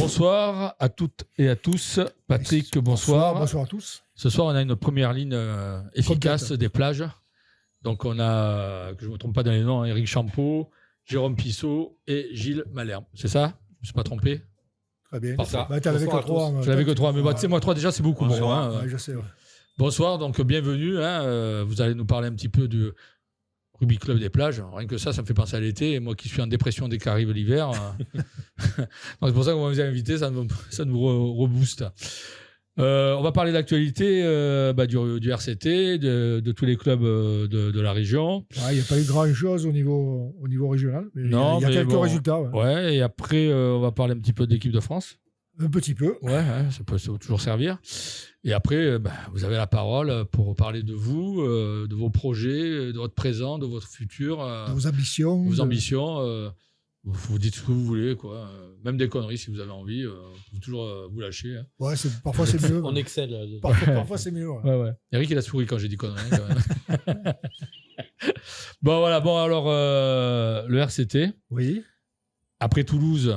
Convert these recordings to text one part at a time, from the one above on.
Bonsoir à toutes et à tous. Patrick, bonsoir. Bonsoir à tous. Ce soir, on a une première ligne efficace des plages. Donc, on a, que je ne me trompe pas dans les noms, Éric Champeau, Jérôme Pissot et Gilles Malherbe. C'est ça? Je ne me suis pas trompé? Très bien. Bah, tu n'avais que 3. Je n'avais que 3. Mais tu sais, moi, 3 déjà, c'est beaucoup pour moi. Ouais, je sais. Ouais. Bonsoir, donc bienvenue. Vous allez nous parler un petit peu du Rugby Club des plages. Rien que ça me fait penser à l'été. Et moi qui suis en dépression dès qu'arrive l'hiver. C'est pour ça qu'on vous a invité, ça nous rebooste. On va parler d'actualité du RCT, de tous les clubs de la région. Il n'y a pas eu grand-chose au niveau régional. Mais non, il y a quelques résultats. Ouais, et après, on va parler un petit peu de l'équipe de France. Un petit peu. Ouais, ça peut toujours servir. Et après, vous avez la parole pour parler de vous, de vos projets, de votre présent, de votre futur. De vos ambitions. Vos ambitions. Vous dites ce que vous voulez, quoi. Même des conneries, si vous avez envie. Vous pouvez toujours vous lâcher. Hein. Ouais, parfois c'est mieux. On excelle. Parfois c'est mieux. Ouais. Eric, il a souri quand j'ai dit conneries. Quand même. Bon, voilà. Bon, alors, le RCT. Oui. Après Toulouse,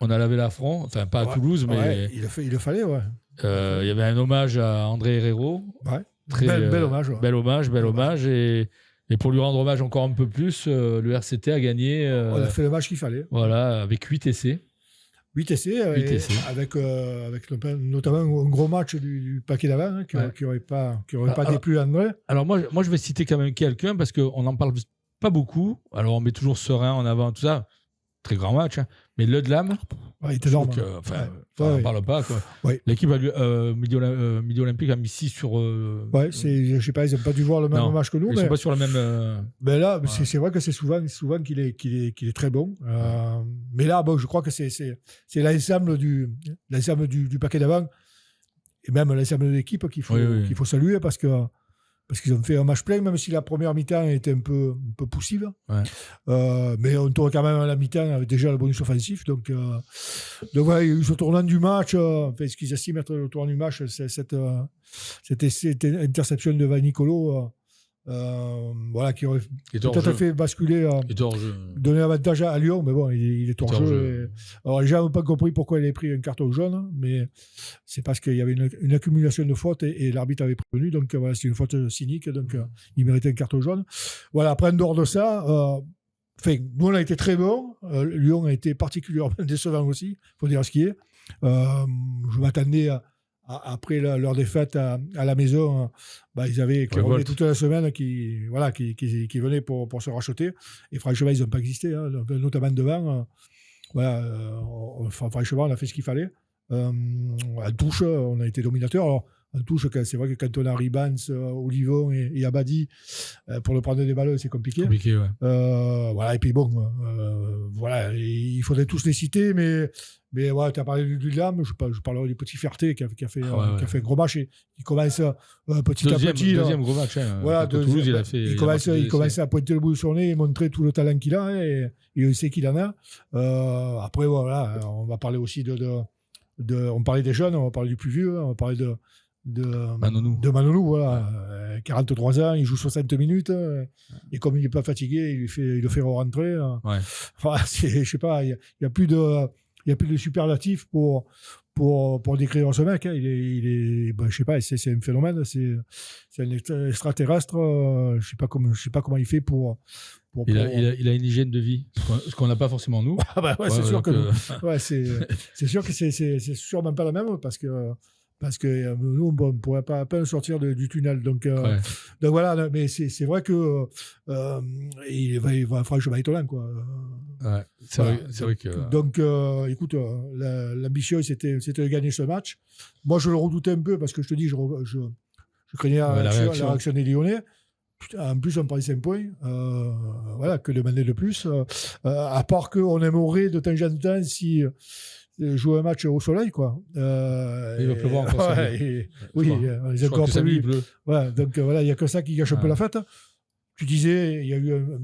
on a lavé l'affront. Enfin, pas à Toulouse, mais... Ouais, il le fallait, ouais. Il y avait un hommage à André Herrero. Ouais. Bel hommage. Ouais. Bel hommage. Et pour lui rendre hommage encore un peu plus, le RCT a gagné. On a fait le match qu'il fallait. Voilà, avec 8 essais. 8 essais, avec notamment un gros match du paquet d'avant qui n'aurait pas déplu à André. Alors moi, je vais citer quand même quelqu'un parce qu'on n'en parle pas beaucoup. Alors on met toujours Serein en avant, tout ça. Très grand match. Hein. Mais Le Dlam, il était énorme. On n'en parle pas. Quoi. Ouais. L'équipe Midi Olympique a mis 6 sur... je ne sais pas, ils n'ont pas dû voir le même match que nous. Ils ne sont pas sur la même... Mais là, c'est vrai que c'est souvent qu'il est très bon. Mais là, je crois que c'est l'ensemble du paquet d'avant et même l'ensemble de l'équipe qu'il faut saluer parce qu'ils ont fait un match plein, même si la première mi-temps était un peu poussive. Ouais. Mais on tourne quand même à la mi-temps avec déjà le bonus offensif. Donc voilà, il y a eu ce tournant du match. Ce qu'ils estiment être le tournant du match, c'est cette interception de Van Nicolo. Qui aurait peut-être fait basculer, donner avantage à Lyon, mais bon, il est hors jeu. Alors, les gens n'ont pas compris pourquoi il avait pris un carton jaune, mais c'est parce qu'il y avait une accumulation de fautes et l'arbitre avait prévenu, donc voilà, c'est une faute cynique, donc il méritait un carton jaune. Voilà, après, en dehors de ça, nous, on a été très bons. Lyon a été particulièrement décevant aussi, il faut dire ce qui est. Je m'attendais après leur défaite à la maison, ils avaient revenaient toute la semaine qui venaient pour se racheter. Et franchement, ils n'ont pas existé, hein, notamment devant. Franchement, on a fait ce qu'il fallait. À touche, on a été dominateur. Alors, en touche, c'est vrai que quand on a Ribans, Olivon et Abadi, pour le prendre des ballons, c'est compliqué. Et puis bon, il faudrait tous les citer, mais tu as parlé du Dlam, je parlerai du Petit Ferté qui a fait un gros match et qui commence petit à petit. Deuxième gros match. Toulouse, il commence à pointer le bout de son nez et montrer tout le talent qu'il a, et il sait qu'il en a. Après, on va parler aussi on parlait des jeunes, on va parler du plus vieux, on va parler de Manonou, 43 ans, il joue 60 minutes, et comme il n'est pas fatigué, il le fait rentrer. Je sais pas, il n'y a plus de superlatifs pour décrire ce mec. Hein. Je sais pas, c'est un phénomène, c'est un extraterrestre. Je sais pas comment il fait pour il a une hygiène de vie, ce qu'on n'a pas forcément nous. C'est sûr que c'est sûr que c'est sûrement pas la même parce que nous, on ne pourrait pas sortir du tunnel. Donc voilà, mais c'est vrai que il va franchement étonnant, quoi. Ouais, c'est vrai que... Donc, écoute, l'ambition, c'était de gagner ce match. Moi, je le redoutais un peu parce que je te dis, je craignais la réaction des Lyonnais. En plus, on prend 5 points. Que demander de plus. À part qu'on aimerait de temps en temps si... jouer un match au soleil, quoi. Il va pleuvoir encore. Les encore prévus. Donc voilà, il n'y a que ça qui gâche un peu la fête. Tu disais, il y a eu un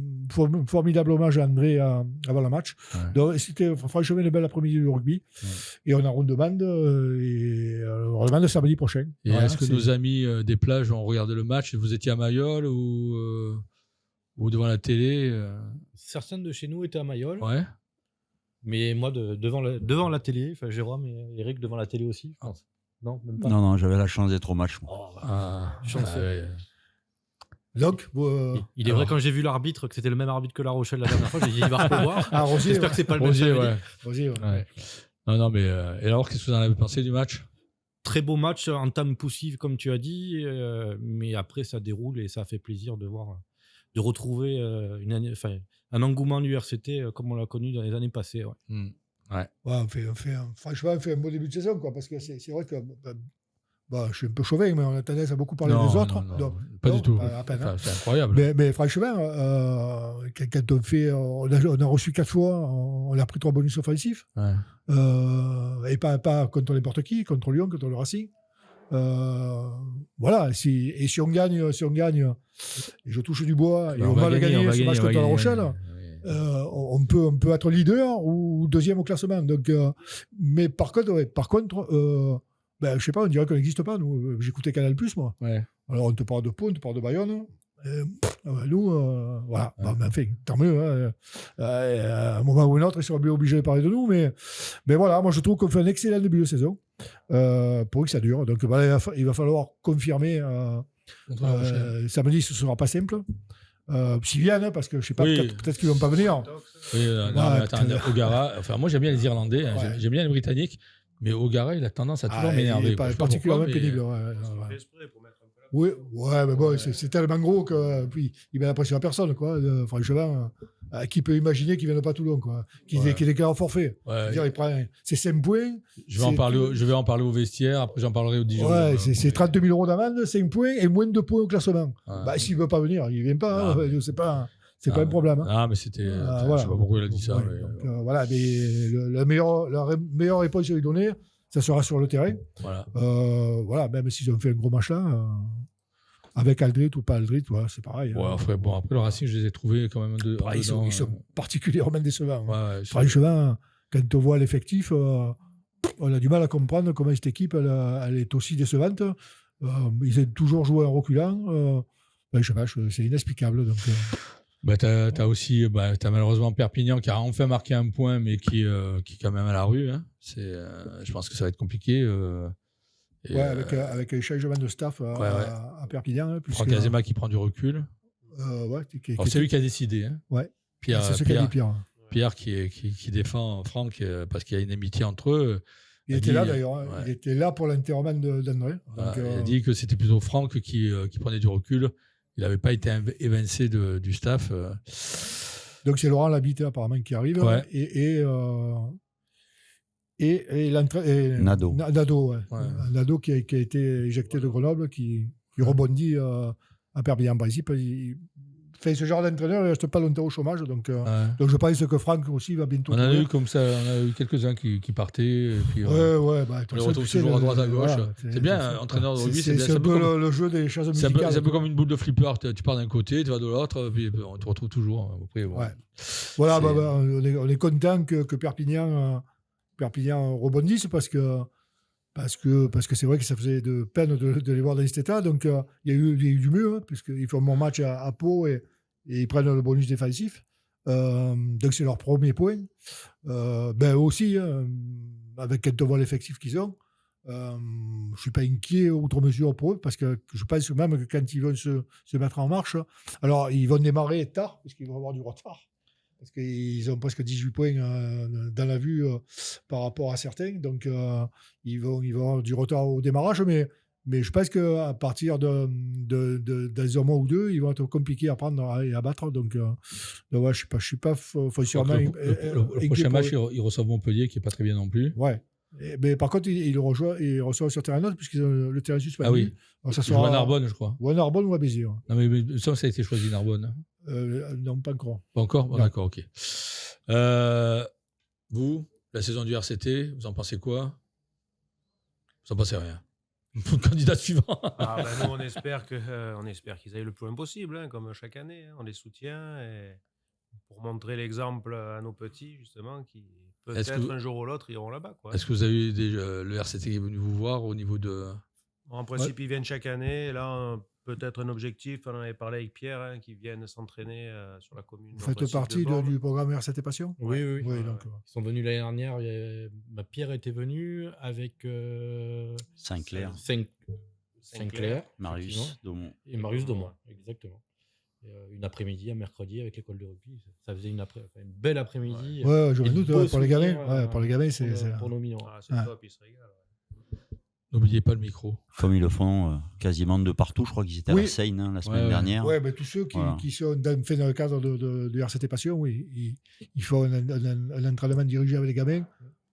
formidable hommage à André avant le match. Donc, c'était franchement une belle après-midi du rugby. Et on a ronde de bande, on demande samedi prochain. Et est-ce que nos amis des plages ont regardé le match? Vous étiez à Mayol ou devant la télé? Certains de chez nous étaient à Mayol. Ouais. Mais moi, devant la télé, enfin Jérôme et Eric devant la télé aussi, je pense. Non, même pas. Non, j'avais la chance d'être au match. Donc, il est vrai, quand j'ai vu l'arbitre, que c'était le même arbitre que La Rochelle la dernière fois, j'ai dit il va revoir. J'espère que c'est pas le même. Rosier, ouais. Non, mais et alors, qu'est-ce que vous en avez pensé du match ? Très beau match, entame poussive comme tu as dit, mais après ça déroule et ça fait plaisir de retrouver un engouement du RCT comme on l'a connu dans les années passées. On fait un beau début de saison, quoi, parce que c'est vrai que je suis un peu chauvin, mais on a tendance à beaucoup parler des autres. Non, pas du tout. À peine, c'est incroyable. Mais franchement, quand on a reçu 4 fois, on a pris 3 bonus offensifs. Et pas contre n'importe qui, contre Lyon, contre le Racing. Voilà, si on gagne, et je touche du bois, et on va le gagner ce match contre La Rochelle, on peut être leader ou deuxième au classement. Donc, mais par contre, je sais pas, on dirait qu'on n'existe pas. Nous, j'écoutais Canal+, moi. Alors on te parle de Pau, on te parle de Bayonne. Nous, voilà. Mais enfin, tant mieux. À un moment ou un autre, ils seront bien obligés de parler de nous. Mais voilà, moi je trouve qu'on fait un excellent début de saison pour que ça dure. Donc il va falloir confirmer. Samedi, ce ne sera pas simple. S'ils viennent, parce que je sais pas, peut-être qu'ils ne vont pas venir. Oui, mais attends, O'Gara, enfin, moi j'aime bien les Irlandais, j'aime bien les Britanniques, mais O'Gara, il a tendance à toujours m'énerver. Particulièrement pénible. Oui, mais bon, c'est tellement gros que puis il met la pression à personne, quoi. Franchement, qui peut imaginer qu'il ne vienne pas à Toulon, quoi. Qu'il déclare forfait. Il prend ses 5 points. Je vais en parler au vestiaire, après j'en parlerai au Dijon. C'est 32 000 € d'amende, 5 points et moins de 2 points au classement. S'il ne veut pas venir, il ne vient pas. C'est pas un problème. Mais c'était. Je ne sais pas pourquoi il a dit ça. Voilà, mais la meilleure réponse à lui donner, ça sera sur le terrain. Voilà, même s'ils ont fait un gros match là. Avec Aldrit ou pas Aldrit, c'est pareil. Après le Racing, je les ai trouvés quand même ils sont particulièrement décevants. Franchement, quand on voit l'effectif, on a du mal à comprendre comment cette équipe elle est aussi décevante. Ils ont toujours joué en reculant. Je sais pas, c'est inexplicable. Donc, t'as aussi, t'as malheureusement Perpignan qui a enfin marqué un point, mais qui est quand même à la rue. Hein. Je pense que ça va être compliqué. Avec un changement de staff à Perpignan. Franck Azema qui prend du recul. C'est lui qui a décidé. Hein. C'est ce qu'a dit Pierre. Pierre qui défend Franck parce qu'il y a une amitié entre eux. Il était là d'ailleurs. Il était là pour l'enterrement d'André. Il a dit que c'était plutôt Franck qui prenait du recul. Il n'avait pas été évincé du staff. Donc c'est Laurent Labitte apparemment qui arrive. Et Nadeau. Nadeau qui a été éjecté de Grenoble, qui rebondit à Perpignan. En principe, ce genre d'entraîneur ne reste pas longtemps au chômage. Donc je pense que Franck aussi va bientôt. On a eu comme ça, on a eu quelques-uns qui partaient. Et puis, on les retrouve toujours à droite à gauche. C'est bien, entraîneur de rugby. C'est un peu le jeu des chaises musicales. C'est un peu comme une boule de flipper. Tu pars d'un côté, tu vas de l'autre, puis on te retrouve toujours. Après, voilà, on est content que Perpignan rebondisse parce que c'est vrai que ça faisait de peine de les voir dans cet état. Donc, il y a eu du mieux, puisqu'ils font un bon match à Pau et ils prennent le bonus défensif. Donc, c'est leur premier point. Aussi, avec quand on voit l'effectif qu'ils ont, je ne suis pas inquiet outre mesure pour eux, parce que je pense même que quand ils vont se mettre en marche, alors ils vont démarrer tard, parce qu'ils vont avoir du retard. Parce qu'ils ont presque 18 points dans la vue par rapport à certains. Donc, ils vont avoir du retard au démarrage. Mais je pense qu'à partir dans un mois ou deux, ils vont être compliqués à prendre et à battre. Donc je ne suis pas foncièrement. Le prochain match, ils reçoivent Montpellier, qui n'est pas très bien non plus. Mais par contre, ils reçoivent sur terrain neutre, puisqu'ils ont le terrain suspendu. Ah oui. Ça sera à Narbonne, je crois. Ou à Narbonne ou à Béziers. Non, mais ça a été choisi Narbonne. Non, pas encore. Pas encore ? D'accord, ok. Vous, la saison du RCT, vous en pensez quoi ? Vous en pensez rien. Candidat suivant. Nous, on espère qu'ils aillent le plus loin possible, comme chaque année. On les soutient pour montrer l'exemple à nos petits, justement, qui peut-être un jour ou l'autre iront là-bas. Est-ce que vous avez eu le RCT qui est venu vous voir au niveau de... En principe, ils viennent chaque année. Là, peut-être un objectif, on en avait parlé avec Pierre, qui viennent s'entraîner sur la commune. Vous faites partie du programme RCT Passion ? Oui. Donc, ils sont venus l'année dernière. Pierre était venu avec Saint-Clair. Saint-Clair. Marius Daumont. Et Marius Daumont, exactement. Une après-midi, un mercredi avec l'école de rugby. Ça faisait une belle après-midi. Ouais, je me doute, pour les gamins. Pour les gamins, c'est pour nos mineurs. C'est top, ils se régalent. N'oubliez pas le micro. Comme ils le font quasiment de partout. Je crois qu'ils étaient à Seine la semaine dernière. Oui, mais tous ceux qui sont fait dans le cadre de RCT Passion, oui, ils font un entraînement dirigé avec les gamins.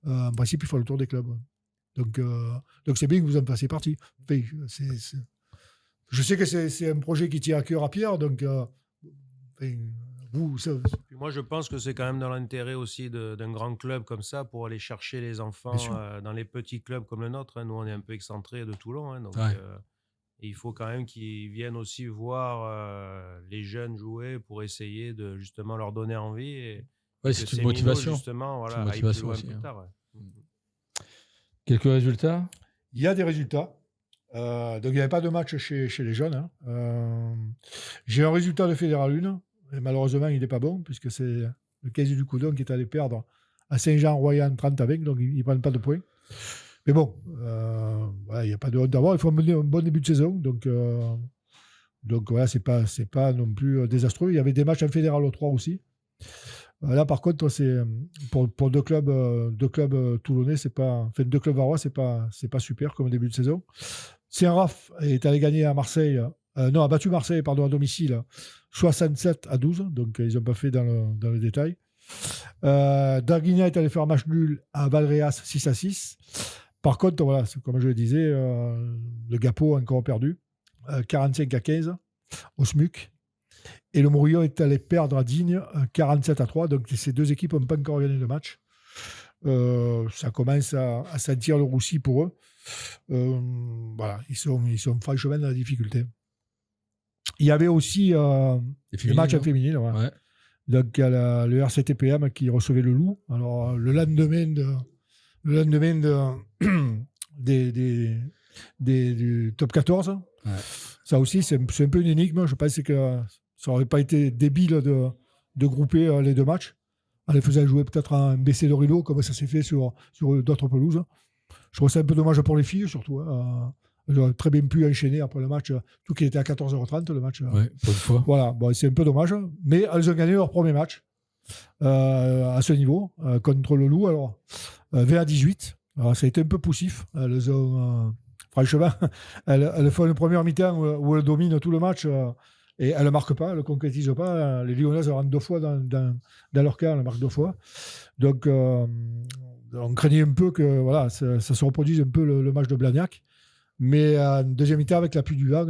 En principe, ils font le tour des clubs. Donc c'est bien que vous en fassiez partie. Je sais que c'est un projet qui tient à cœur à Pierre, donc vous... Puis moi, je pense que c'est quand même dans l'intérêt aussi d'un grand club comme ça pour aller chercher les enfants dans les petits clubs comme le nôtre. Nous, on est un peu excentrés de Toulon, donc il faut quand même qu'ils viennent aussi voir les jeunes jouer pour essayer de justement leur donner envie. C'est une motivation. Justement, c'est une motivation aussi. Plus tard, Quelques résultats ? Il y a des résultats. Donc, il n'y avait pas de match chez les jeunes. J'ai un résultat de Fédéral 1, et malheureusement, il n'est pas bon, puisque c'est le 15 du Coudon qui est allé perdre à Saint-Jean-Royan 30-20, donc ils ne prennent pas de points. Mais bon, il n'y a pas de honte d'avoir. Il faut mener un bon début de saison. Donc voilà, c'est pas non plus désastreux. Il y avait des matchs en Fédéral 3 aussi. Là, par contre, c'est pour deux clubs toulonnais, deux clubs varois, c'est pas super comme début de saison. Saint-Raph est allé gagner à Marseille, a battu Marseille à domicile 67-12, donc ils n'ont pas fait dans le détail. Darguigna est allé faire un match nul à Valréas 6-6. Par contre, voilà, comme je le disais, le Gapo a encore perdu 45-15 au SMUC. Et le Morillon est allé perdre à Digne 47-3. Donc ces deux équipes n'ont pas encore gagné le match. Ça commence à sentir le roussi pour eux. Voilà, ils sont franchement dans la difficulté. Il y avait aussi des matchs en féminine. Ouais. Donc il y a le RCTPM qui recevait le Loup. Alors le lendemain du top 14, ça aussi c'est un peu une énigme. Je pense que ça n'aurait pas été débile de grouper les deux matchs en les faisant jouer peut-être en BC de rideau comme ça s'est fait sur d'autres pelouses. Je trouve ça un peu dommage pour les filles surtout. Elles auraient très bien pu enchaîner après le match, tout qui était à 14h30 le match. Oui, pour une fois. Voilà, bon, c'est un peu dommage, mais elles ont gagné leur premier match à ce niveau contre le Loup. Alors 20-18. Alors, ça a été un peu poussif. Elles ont, franchement, elles font une première mi-temps où elles dominent tout le match. Et elles ne marquent pas, elles ne concrétisent pas. Les Lyonnaises rentrent deux fois dans leur cas, elles marquent deux fois. Donc, on craignait un peu que ça se reproduise un peu le match de Blagnac. Mais en deuxième mi-temps, avec l'appui du vent,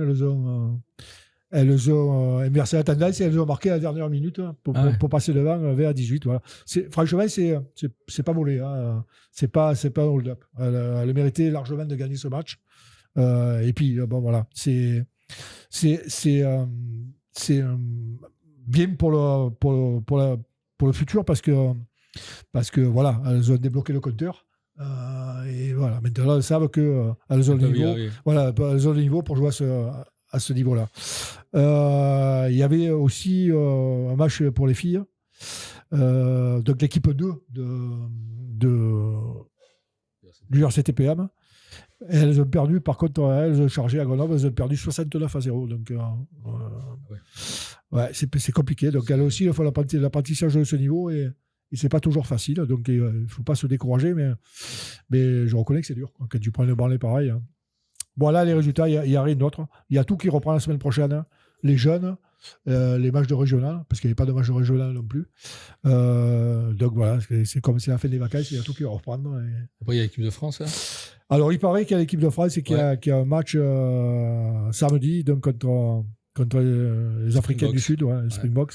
elles ont inversé la tendance et elles ont marqué à la dernière minute pour passer devant 20-18. Voilà. Franchement, c'est pas volé. Hein. C'est pas un hold-up. Elle méritait largement de gagner ce match. Et puis, bon, voilà. C'est bien pour le futur parce que voilà, elles ont débloqué le compteur. Et voilà, maintenant elles savent qu'elles ont le niveau. Voilà, elles ont le niveau pour jouer à ce niveau-là. Il y avait aussi un match pour les filles. Donc l'équipe 2 du RCTPM. Et elles ont perdu, par contre, elles ont chargé à Grenoble, elles ont perdu 69-0. Donc, c'est compliqué. Donc, elles aussi, il faut l'apprentissage de ce niveau et c'est pas toujours facile. Donc, il ne faut pas se décourager, mais je reconnais que c'est dur quand tu prends le branlet pareil. Hein. Bon, là, les résultats, il n'y a rien d'autre. Il y a tout qui reprend la semaine prochaine. Hein. Les jeunes, les matchs de régional, parce qu'il n'y avait pas de match de régional non plus. Donc, voilà, c'est comme c'est la fin des vacances, il y a tout qui va reprendre. Après, il y a l'équipe de France, hein. Alors, il paraît qu'il y a l'équipe de France et qu'il y a un match samedi donc contre les Africains du Sud, les Springboks.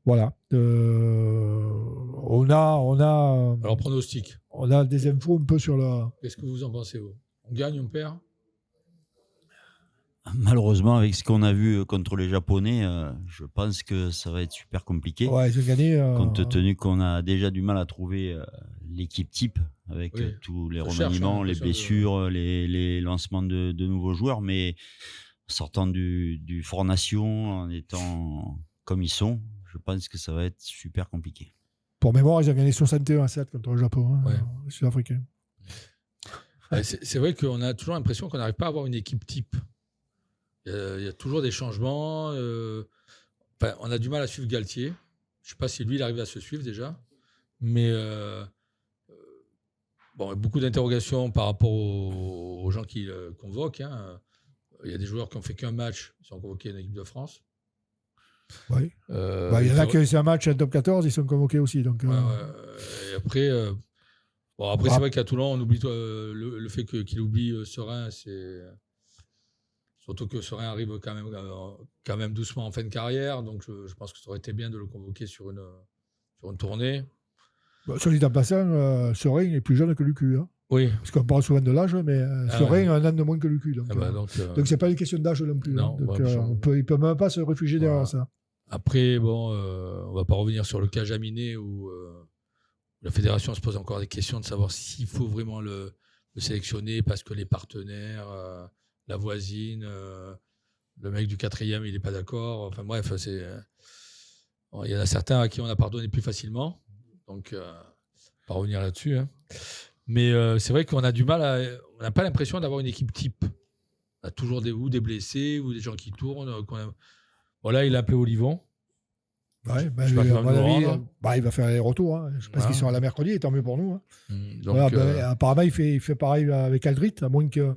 Voilà. On a. Alors, pronostic. On a des infos un peu sur la. Qu'est-ce que vous en pensez, vous ? On gagne, on perd ? Malheureusement, avec ce qu'on a vu contre les Japonais, je pense que ça va être super compliqué. Ouais, ils ont gagné. Compte tenu qu'on a déjà du mal à trouver l'équipe type avec tous les remaniements, les blessures, les lancements de nouveaux joueurs. Mais sortant du Fort Nation, en étant comme ils sont, je pense que ça va être super compliqué. Pour mémoire, ils ont gagné 61-7 contre le Japon, sud-africain. C'est vrai qu'on a toujours l'impression qu'on n'arrive pas à avoir une équipe type. Il y a toujours des changements. On a du mal à suivre Galtier. Je ne sais pas si lui, il arrive à se suivre déjà. Mais beaucoup d'interrogations par rapport aux gens qu'il convoque. Il y a des joueurs qui n'ont fait qu'un match, ils sont convoqués en équipe de France. Oui. Il y en a qui ont fait un match en top 14, ils sont convoqués aussi. Donc, Et après, c'est vrai qu'à Toulon, on oublie le fait qu'il oublie Serein. Surtout que Serein arrive quand même doucement en fin de carrière. Donc je pense que ça aurait été bien de le convoquer sur une tournée. Sur dit en passant, Serein est plus jeune que Lucu. Oui. Parce qu'on parle souvent de l'âge, mais Serein a un an de moins que Lucu. Donc c'est pas une question d'âge non plus. Non, donc, il ne peut même pas se réfugier derrière ça. Après, on ne va pas revenir sur le cas Jaminet où la fédération se pose encore des questions de savoir s'il faut vraiment le sélectionner parce que les partenaires, la voisine, le mec du 4e, il n'est pas d'accord. Enfin bref, il y en a certains à qui on a pardonné plus facilement. Donc, pas revenir là-dessus. Mais c'est vrai qu'on a du mal on n'a pas l'impression d'avoir une équipe type. On a toujours des blessés ou des gens qui tournent. Voilà, il a appelé Olivon. Ouais, il va faire les retours. Je pense qu'ils sont à la mercredi, et tant mieux pour nous. Donc, apparemment, il fait pareil avec Aldrit, à moins qu'à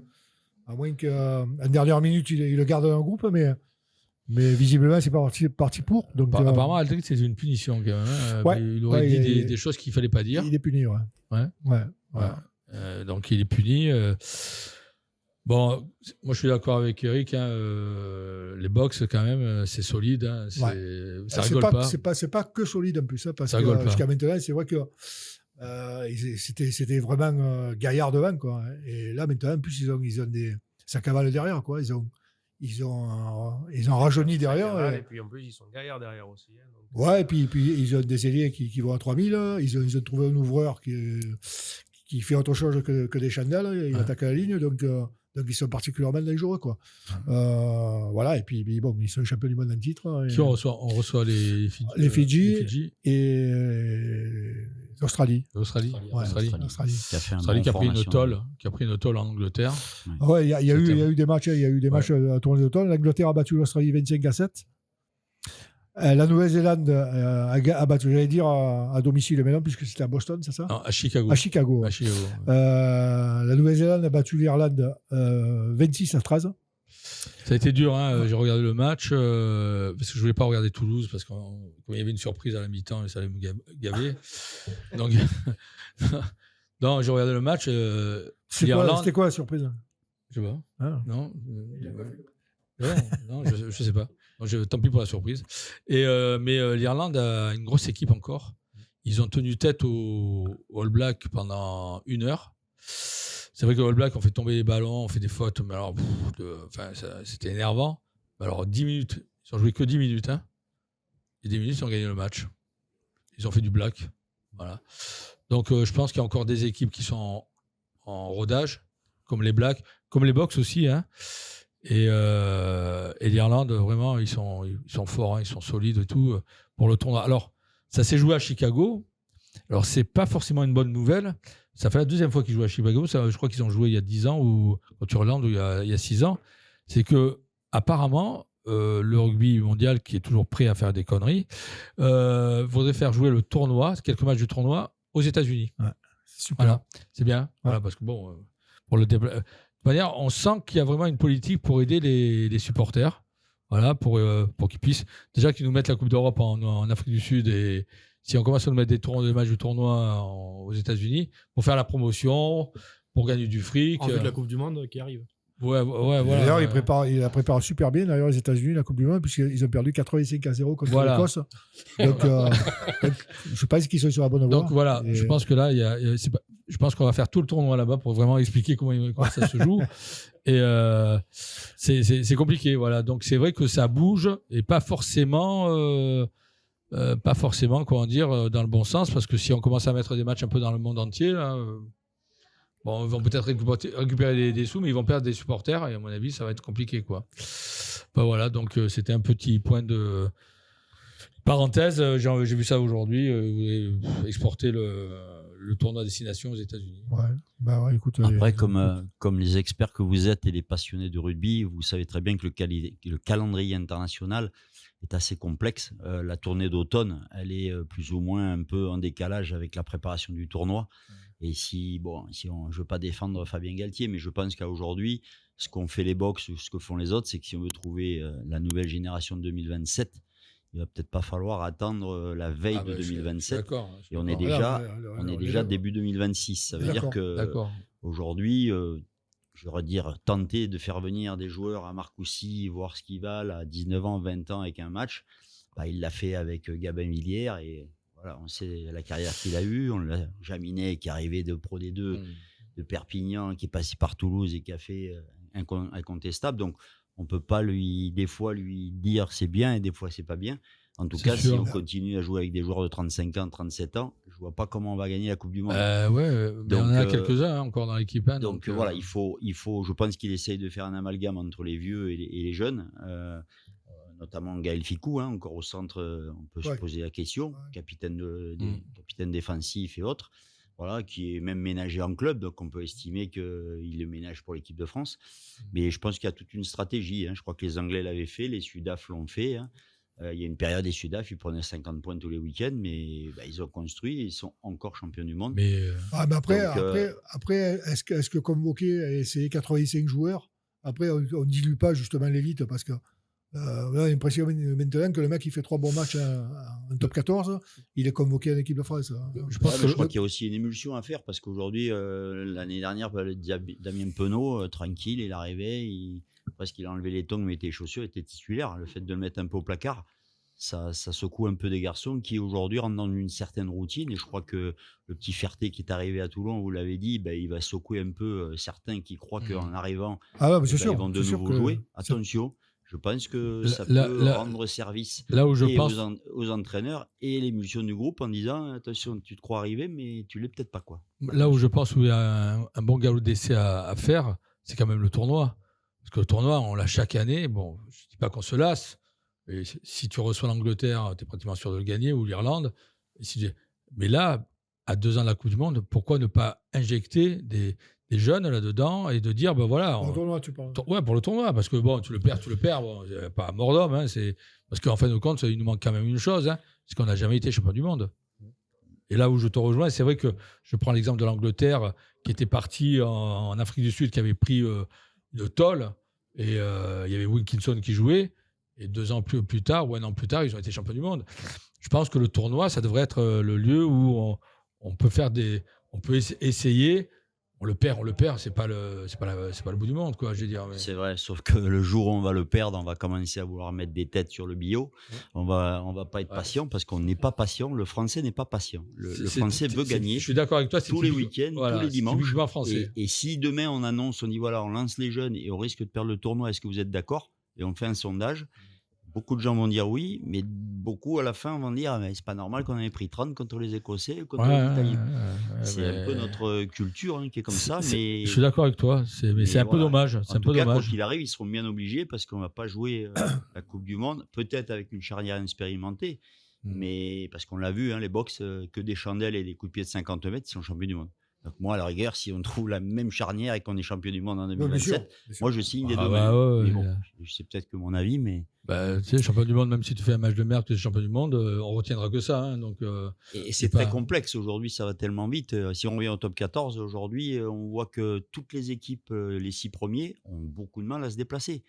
la dernière minute, il le garde dans le groupe, mais visiblement, c'est pas parti pour. Donc, apparemment, Aldrit, c'est une punition quand même. Il aurait dit des choses qu'il ne fallait pas dire. Il est puni, donc, il est puni. Bon, moi je suis d'accord avec Eric. Les box, quand même, c'est solide. Ça rigole pas. C'est pas que solide en plus. Parce que jusqu'à maintenant, c'est vrai que c'était vraiment gaillard devant. Quoi. Et là, maintenant, en plus, ils ont ça cavale derrière. Quoi. Ils ont rajeuni derrière. Et puis en plus, ils sont gaillards derrière aussi. Et puis ils ont des ailiers qui vont à 3000. Ils ont trouvé un ouvreur qui fait autre chose que des chandelles. Il attaque à la ligne. Donc ils sont particulièrement dangereux, quoi. Et puis ils sont champions du monde en titre. Qui on reçoit les Fidji et l'Australie. L'Australie Qui a pris une tôle en Angleterre. Il y a eu des matchs, à tournée de tôle. L'Angleterre a battu l'Australie 25-7. La Nouvelle-Zélande a battu, j'allais dire, à domicile, mais non, puisque c'était à Boston, c'est ça ? Non, à Chicago. La Nouvelle-Zélande a battu l'Irlande 26-13. Ça a été dur, j'ai regardé le match, parce que je ne voulais pas regarder Toulouse, parce qu'il y avait une surprise à la mi-temps et ça allait me gaver. Donc, non, j'ai regardé le match. C'était quoi la surprise ? Je sais pas. Non, je ne sais pas. Tant pis pour la surprise. Mais l'Irlande a une grosse équipe encore. Ils ont tenu tête aux All Blacks pendant 1 heure. C'est vrai que les All Blacks ont fait tomber les ballons, ont fait des fautes, mais alors c'était énervant. Alors 10 minutes, ils ont joué que 10 minutes. Et 10 minutes, ils ont gagné le match. Ils ont fait du black. Voilà. Donc je pense qu'il y a encore des équipes qui sont en rodage, comme les Blacks, comme les Box aussi. Et l'Irlande, vraiment, ils sont forts, ils sont solides et tout pour le tournoi. Alors, ça s'est joué à Chicago. Alors, c'est pas forcément une bonne nouvelle. Ça fait la 2e fois qu'ils jouent à Chicago. Je crois qu'ils ont joué il y a 10 ans ou contre Irlande il y a 6 ans. C'est que apparemment, le rugby mondial, qui est toujours prêt à faire des conneries, voudrait faire jouer le tournoi, quelques matchs du tournoi, aux États-Unis. Ouais, c'est super. Voilà, c'est bien. Ouais. Voilà, parce que pour le développement. De manière, on sent qu'il y a vraiment une politique pour aider les supporters, voilà, pour qu'ils puissent déjà qu'ils nous mettent la Coupe d'Europe en Afrique du Sud, et si on commence à nous mettre des matchs du tournoi aux États-Unis pour faire la promotion, pour gagner du fric. En vue de la Coupe du Monde qui arrive. Ouais, voilà. D'ailleurs, il la prépare super bien, d'ailleurs, les États-Unis, la Coupe du Monde, puisqu'ils ont perdu 85-0 contre l'Écosse. Donc, je pense qu'ils sont sur la bonne voie. Donc voilà, je pense que là, je pense qu'on va faire tout le tournoi là-bas pour vraiment expliquer comment ça se joue. Et c'est compliqué, voilà. Donc c'est vrai que ça bouge et pas forcément, comment dire, dans le bon sens, parce que si on commence à mettre des matchs un peu dans le monde entier, là, Bon, ils vont peut-être récupérer des sous, mais ils vont perdre des supporters, et à mon avis, ça va être compliqué, quoi. Ben voilà, donc c'était un petit point de parenthèse. J'ai vu ça aujourd'hui, exporter le tournoi destination aux États-Unis. Ouais. Bah ouais, écoute, après, comme les experts que vous êtes et les passionnés de rugby, vous savez très bien que le calendrier international est assez complexe. La tournée d'automne, elle est plus ou moins un peu en décalage avec la préparation du tournoi. Et je ne veux pas défendre Fabien Galtier, mais je pense qu'à aujourd'hui, ce qu'ont fait les box ou ce que font les autres, c'est que si on veut trouver la nouvelle génération de 2027, il va peut-être pas falloir attendre la veille de 2027. Et on est déjà début 2026. Ça veut dire qu'aujourd'hui, j'aurais dire tenter de faire venir des joueurs à Marcoussis, voir ce qu'ils valent à 19 ans, 20 ans avec un match. Il l'a fait avec Gabin Villiers et voilà, on sait la carrière qu'il a eue. On l'a Jaminet qui est arrivé de Pro D2 de Perpignan, qui est passé par Toulouse et qui a fait incontestable. Donc on peut pas des fois lui dire c'est bien et des fois c'est pas bien. En tout cas, si on continue à jouer avec des joueurs de 35 ans, 37 ans, je vois pas comment on va gagner la Coupe du Monde. Donc, on en a quelques-uns encore dans l'équipe. Donc voilà, il faut, je pense qu'il essaye de faire un amalgame entre les vieux et les jeunes, notamment Gaël Ficou, encore au centre, on peut se poser la question, capitaine défensif et autres. Voilà, qui est même ménagé en club, donc on peut estimer qu'il le ménage pour l'équipe de France. Mais je pense qu'il y a toute une stratégie. Je crois que les Anglais l'avaient fait, les Sudaf l'ont fait. Il y a une période des Sudaf, ils prenaient 50 points tous les week-ends, mais ils ont construit et ils sont encore champions du monde. Mais après, est-ce que convoquer et essayer 85 joueurs, après on ne dilue pas justement l'élite parce que on a l'impression maintenant que le mec il fait 3 bons matchs en top 14, il est convoqué en équipe de France. Je crois qu'il y a aussi une émulsion à faire parce qu'aujourd'hui, l'année dernière, Damien Penaud, tranquille, il arrivait, presque il a enlevé les tongs, mettait les chaussures, il était titulaire. Le fait de le mettre un peu au placard, ça secoue un peu des garçons qui aujourd'hui rentrent dans une certaine routine. Et je crois que le petit Ferté qui est arrivé à Toulon, vous l'avez dit, il va secouer un peu certains qui croient qu'en arrivant, ils vont de nouveau jouer. Attention. Je pense que ça peut rendre service aux entraîneurs et l'émulsion du groupe en disant attention, tu te crois arriver, mais tu l'es peut-être pas, quoi. Là où je pense qu'il y a un bon galop d'essai à faire, c'est quand même le tournoi. Parce que le tournoi, on l'a chaque année. Bon, je ne dis pas qu'on se lasse. Mais si tu reçois l'Angleterre, tu es pratiquement sûr de le gagner, ou l'Irlande. Mais là, à 2 ans de la Coupe du Monde, pourquoi ne pas injecter des jeunes là-dedans et de dire, voilà. Pour le tournoi, tu parles. Ouais, pour le tournoi, parce que tu le perds. Bon, pas à mort d'homme. Parce qu'en fin de compte, il nous manque quand même une chose, c'est qu'on n'a jamais été champion du monde. Et là où je te rejoins, c'est vrai que je prends l'exemple de l'Angleterre qui était partie en Afrique du Sud, qui avait pris le toll, et il y avait Wilkinson qui jouait. Et 2 ans plus tard, ou 1 an plus tard, ils ont été champions du monde. Je pense que le tournoi, ça devrait être le lieu où on peut essayer. On le perd, c'est pas le bout du monde, quoi, je veux dire. Mais... C'est vrai, sauf que le jour où on va le perdre, on va commencer à vouloir mettre des têtes sur le bio. On va pas être patient parce qu'on n'est pas patient. Le Français n'est pas patient. Le Français veut gagner. Je suis d'accord avec toi. Tous les week-ends, tous les dimanches. Français. Et si demain on annonce, on dit voilà, on lance les jeunes et on risque de perdre le tournoi, est-ce que vous êtes d'accord ? Et on fait un sondage. Beaucoup de gens vont dire oui, mais beaucoup à la fin vont dire mais c'est pas normal qu'on ait pris 30 contre les Écossais, contre les Italiens. C'est un peu notre culture qui est comme ça. Mais je suis d'accord avec toi, mais c'est un peu dommage. En tout cas, quoi qu'il arrive, ils seront bien obligés parce qu'on va pas jouer la Coupe du Monde, peut-être avec une charnière expérimentée, mais parce qu'on l'a vu, les box, que des chandelles et des coups de pied de 50 mètres, ils sont champions du monde. Donc moi, à la rigueur, si on trouve la même charnière et qu'on est champion du monde en 2027, bien sûr. Moi, je signe des domaines. Mais bon, c'est peut-être que mon avis, mais... tu sais, champion du monde, même si tu fais un match de merde, tu es champion du monde, on retiendra que ça. Donc, et c'est très complexe. Aujourd'hui, ça va tellement vite. Si on revient au top 14, aujourd'hui, on voit que toutes les équipes, les 6 premiers, ont beaucoup de mal à se déplacer.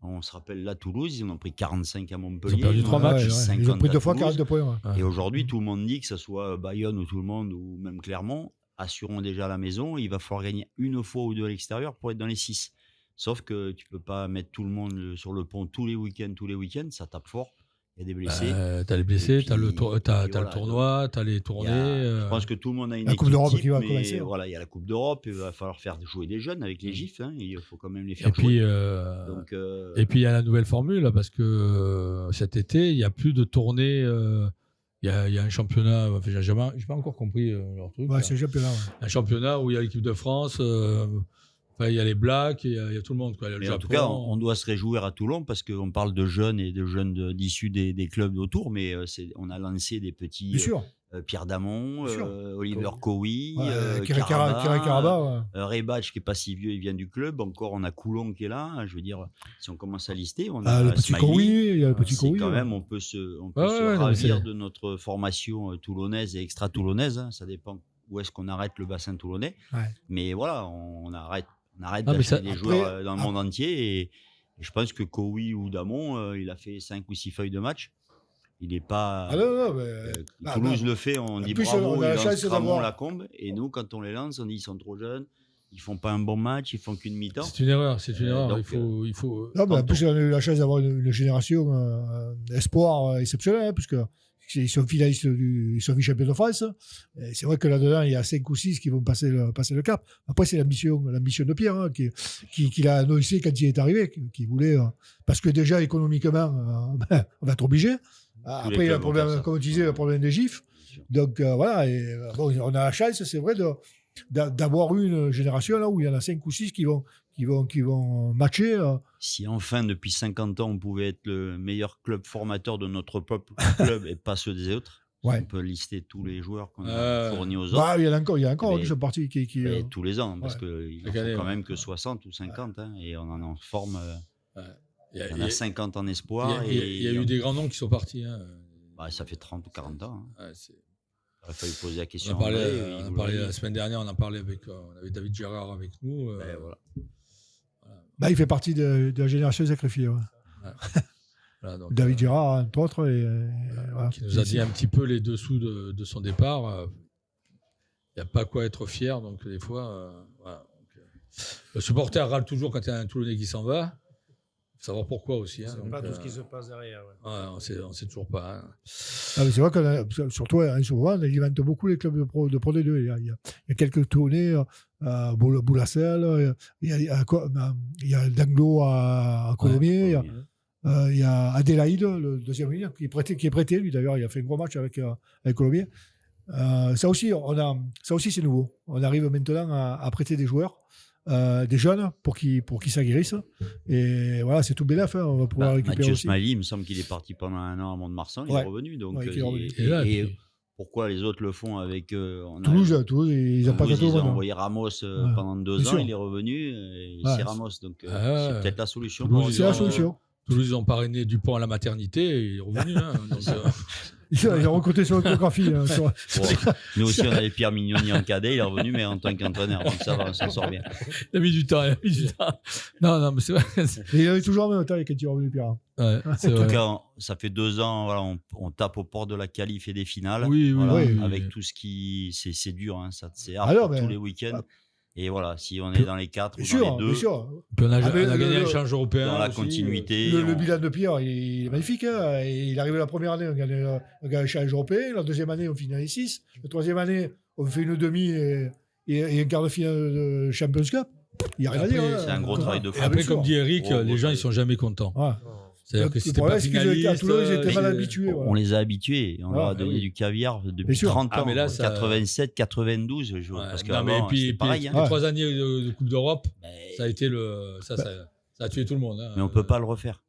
On se rappelle là, Toulouse, ils en ont pris 45 à Montpellier. Ils ont perdu 3 matchs. Ils ont pris 2 fois 42 points. Et aujourd'hui, tout le monde dit que ce soit Bayonne ou tout le monde, ou même Clermont, assurons déjà à la maison, il va falloir gagner 1 fois ou 2 à l'extérieur pour être dans les 6. Sauf que tu ne peux pas mettre tout le monde sur le pont tous les week-ends, ça tape fort. Il y a des blessés. Tu as les blessés, tu as le tournoi, tu as les tournées. Je pense que tout le monde a une équipe. La Coupe d'Europe qui va commencer. Voilà, il y a la Coupe d'Europe, il va falloir faire jouer des jeunes avec les GIFs. Il faut quand même les faire jouer. Et puis il y a la nouvelle formule, parce que cet été, il n'y a plus de tournées Il y a un championnat, enfin, j'ai pas encore compris leur truc. Ouais, c'est le championnat. Ouais. Un championnat où il y a l'équipe de France, il y a les Blacks, il y a tout le monde. Quoi. Il y a le Japon. En tout cas, on doit se réjouir à Toulon parce qu'on parle de jeunes et de jeunes issus des clubs autour, mais on a lancé des petits. Bien sûr. Pierre Damon, Oliver Cowie, Karaba, Rebatch qui n'est pas si vieux, il vient du club. Encore, on a Coulon qui est là. Je veux dire, si on commence à lister, on a le petit Cowie, il y a le petit Cowie. Quand même, on peut se ravir de notre formation toulonnaise et extra-toulonnaise. Hein, ça dépend où est-ce qu'on arrête le bassin toulonnais. Ouais. Mais voilà, on arrête d'acheter des joueurs dans le monde entier. Et je pense que Cowie ou Damon, il a fait 5 ou 6 feuilles de match. Il n'est pas. Toulouse le fait, on dit bravo, il lance Ramon Lacombe. Et nous, quand on les lance, on dit ils sont trop jeunes, ils ne font pas un bon match, ils ne font qu'une mi-temps. C'est une erreur. Donc, il faut. Non, mais en plus, on a eu la chance d'avoir une génération espoir exceptionnelle, hein, puisqu'ils sont finalistes, ils sont vice-champions de France. Et c'est vrai que là-dedans, il y a 5 ou 6 qui vont passer le cap. Après, c'est l'ambition de Pierre, hein, qu'il a annoncé quand il est arrivé, qu'il voulait. Parce que déjà, économiquement, on va être obligé. Après, il y a le problème, comme tu disais, le problème des gifs. Donc voilà, on a la chance, c'est vrai, d'avoir eu une génération là où il y en a 5 ou 6 qui vont matcher. Si enfin, depuis 50 ans, on pouvait être le meilleur club formateur de notre propre club et pas ceux des autres, on peut lister tous les joueurs qu'on a fournis aux autres. Il y a encore qui sont partis. Tous les ans, parce qu'il ne faut quand même que 60 ou 50, hein, et on en forme. Il y en a 50 en espoir. Il y a eu des grands noms qui sont partis. Hein. Ça fait 30 ou 40 ans. Hein. Il a fallu poser la question. On a parlé la semaine dernière, on avait David Gérard avec nous. Il fait partie de la génération sacrifiée. Ouais. Voilà, donc, David Gérard, entre autres. Qui nous a dit un petit peu les dessous de son départ. Il n'y a pas quoi être fier. Donc, des fois, le supporter râle toujours quand il y a un Toulonnais qui s'en va. Savoir pourquoi aussi. On ne sait pas tout ce qui se passe derrière. On ne sait toujours pas. Hein. Mais c'est vrai qu'on surtout en ce moment, on alimente beaucoup les clubs de Pro D2. Il y a quelques tournées, Boulassel, il y a Danglo à Colomiers, il y a Adélaïde, le deuxième ligne, qui est prêté, lui d'ailleurs. Il a fait un gros match avec Colomiers. Ça aussi, c'est nouveau. On arrive maintenant à prêter des joueurs. Des jeunes pour qu'ils s'aguerrissent, et voilà, c'est tout bénef, hein, on va pouvoir récupérer Mathieu aussi. Smiley, il me semble qu'il est parti pendant un an à Mont-de-Marsan, il est revenu, donc pourquoi les autres le font avec Toulouse, ils n'ont pas ils ont envoyé Ramos pendant 2 ans, il est revenu, c'est Ramos, donc c'est peut-être la solution. C'est la solution. Toulouse, ils ont parrainé Dupont à la maternité et il est revenu. Hein, donc, il a recruté sur l'autographiie. Nous aussi, on avait Pierre Mignoni en cadet, il est revenu, mais en tant qu'entraîneur, donc ça va, on s'en sort bien. Il a mis du temps. Non, mais c'est vrai. Il avait toujours la même taille quand il est revenu, Pierre. Ouais, en tout cas, ça fait 2 ans, voilà, on tape aux portes de la qualif et des finales. Oui. Avec tout ce qui. C'est dur, hein, c'est hard tous les week-ends. Et voilà, si on est dans les 4 ou dans les 2, puis on a gagné un échange européen. Dans la continuité. Le bilan de Pierre, il est magnifique. Hein. Il est arrivé la première année, on gagne un échange européen. La deuxième année, on finit dans les 6. La troisième année, on fait une demi et un quart de finale de Champions Cup. Il n'y a rien à dire. C'est un gros travail de fond. Après, comme dit Eric, les gens, ils ne sont jamais contents. Ouais. C'est-à-dire que si t'es pas finaliste, à Toulouse, ils étaient mal habitués. On les a habitués. On leur a donné du caviar depuis 30 ans. 87, 92. Parce que puis pareil. Les 3 années de Coupe d'Europe, ça a été ça a tué tout le monde. Hein. Mais on ne peut pas le refaire.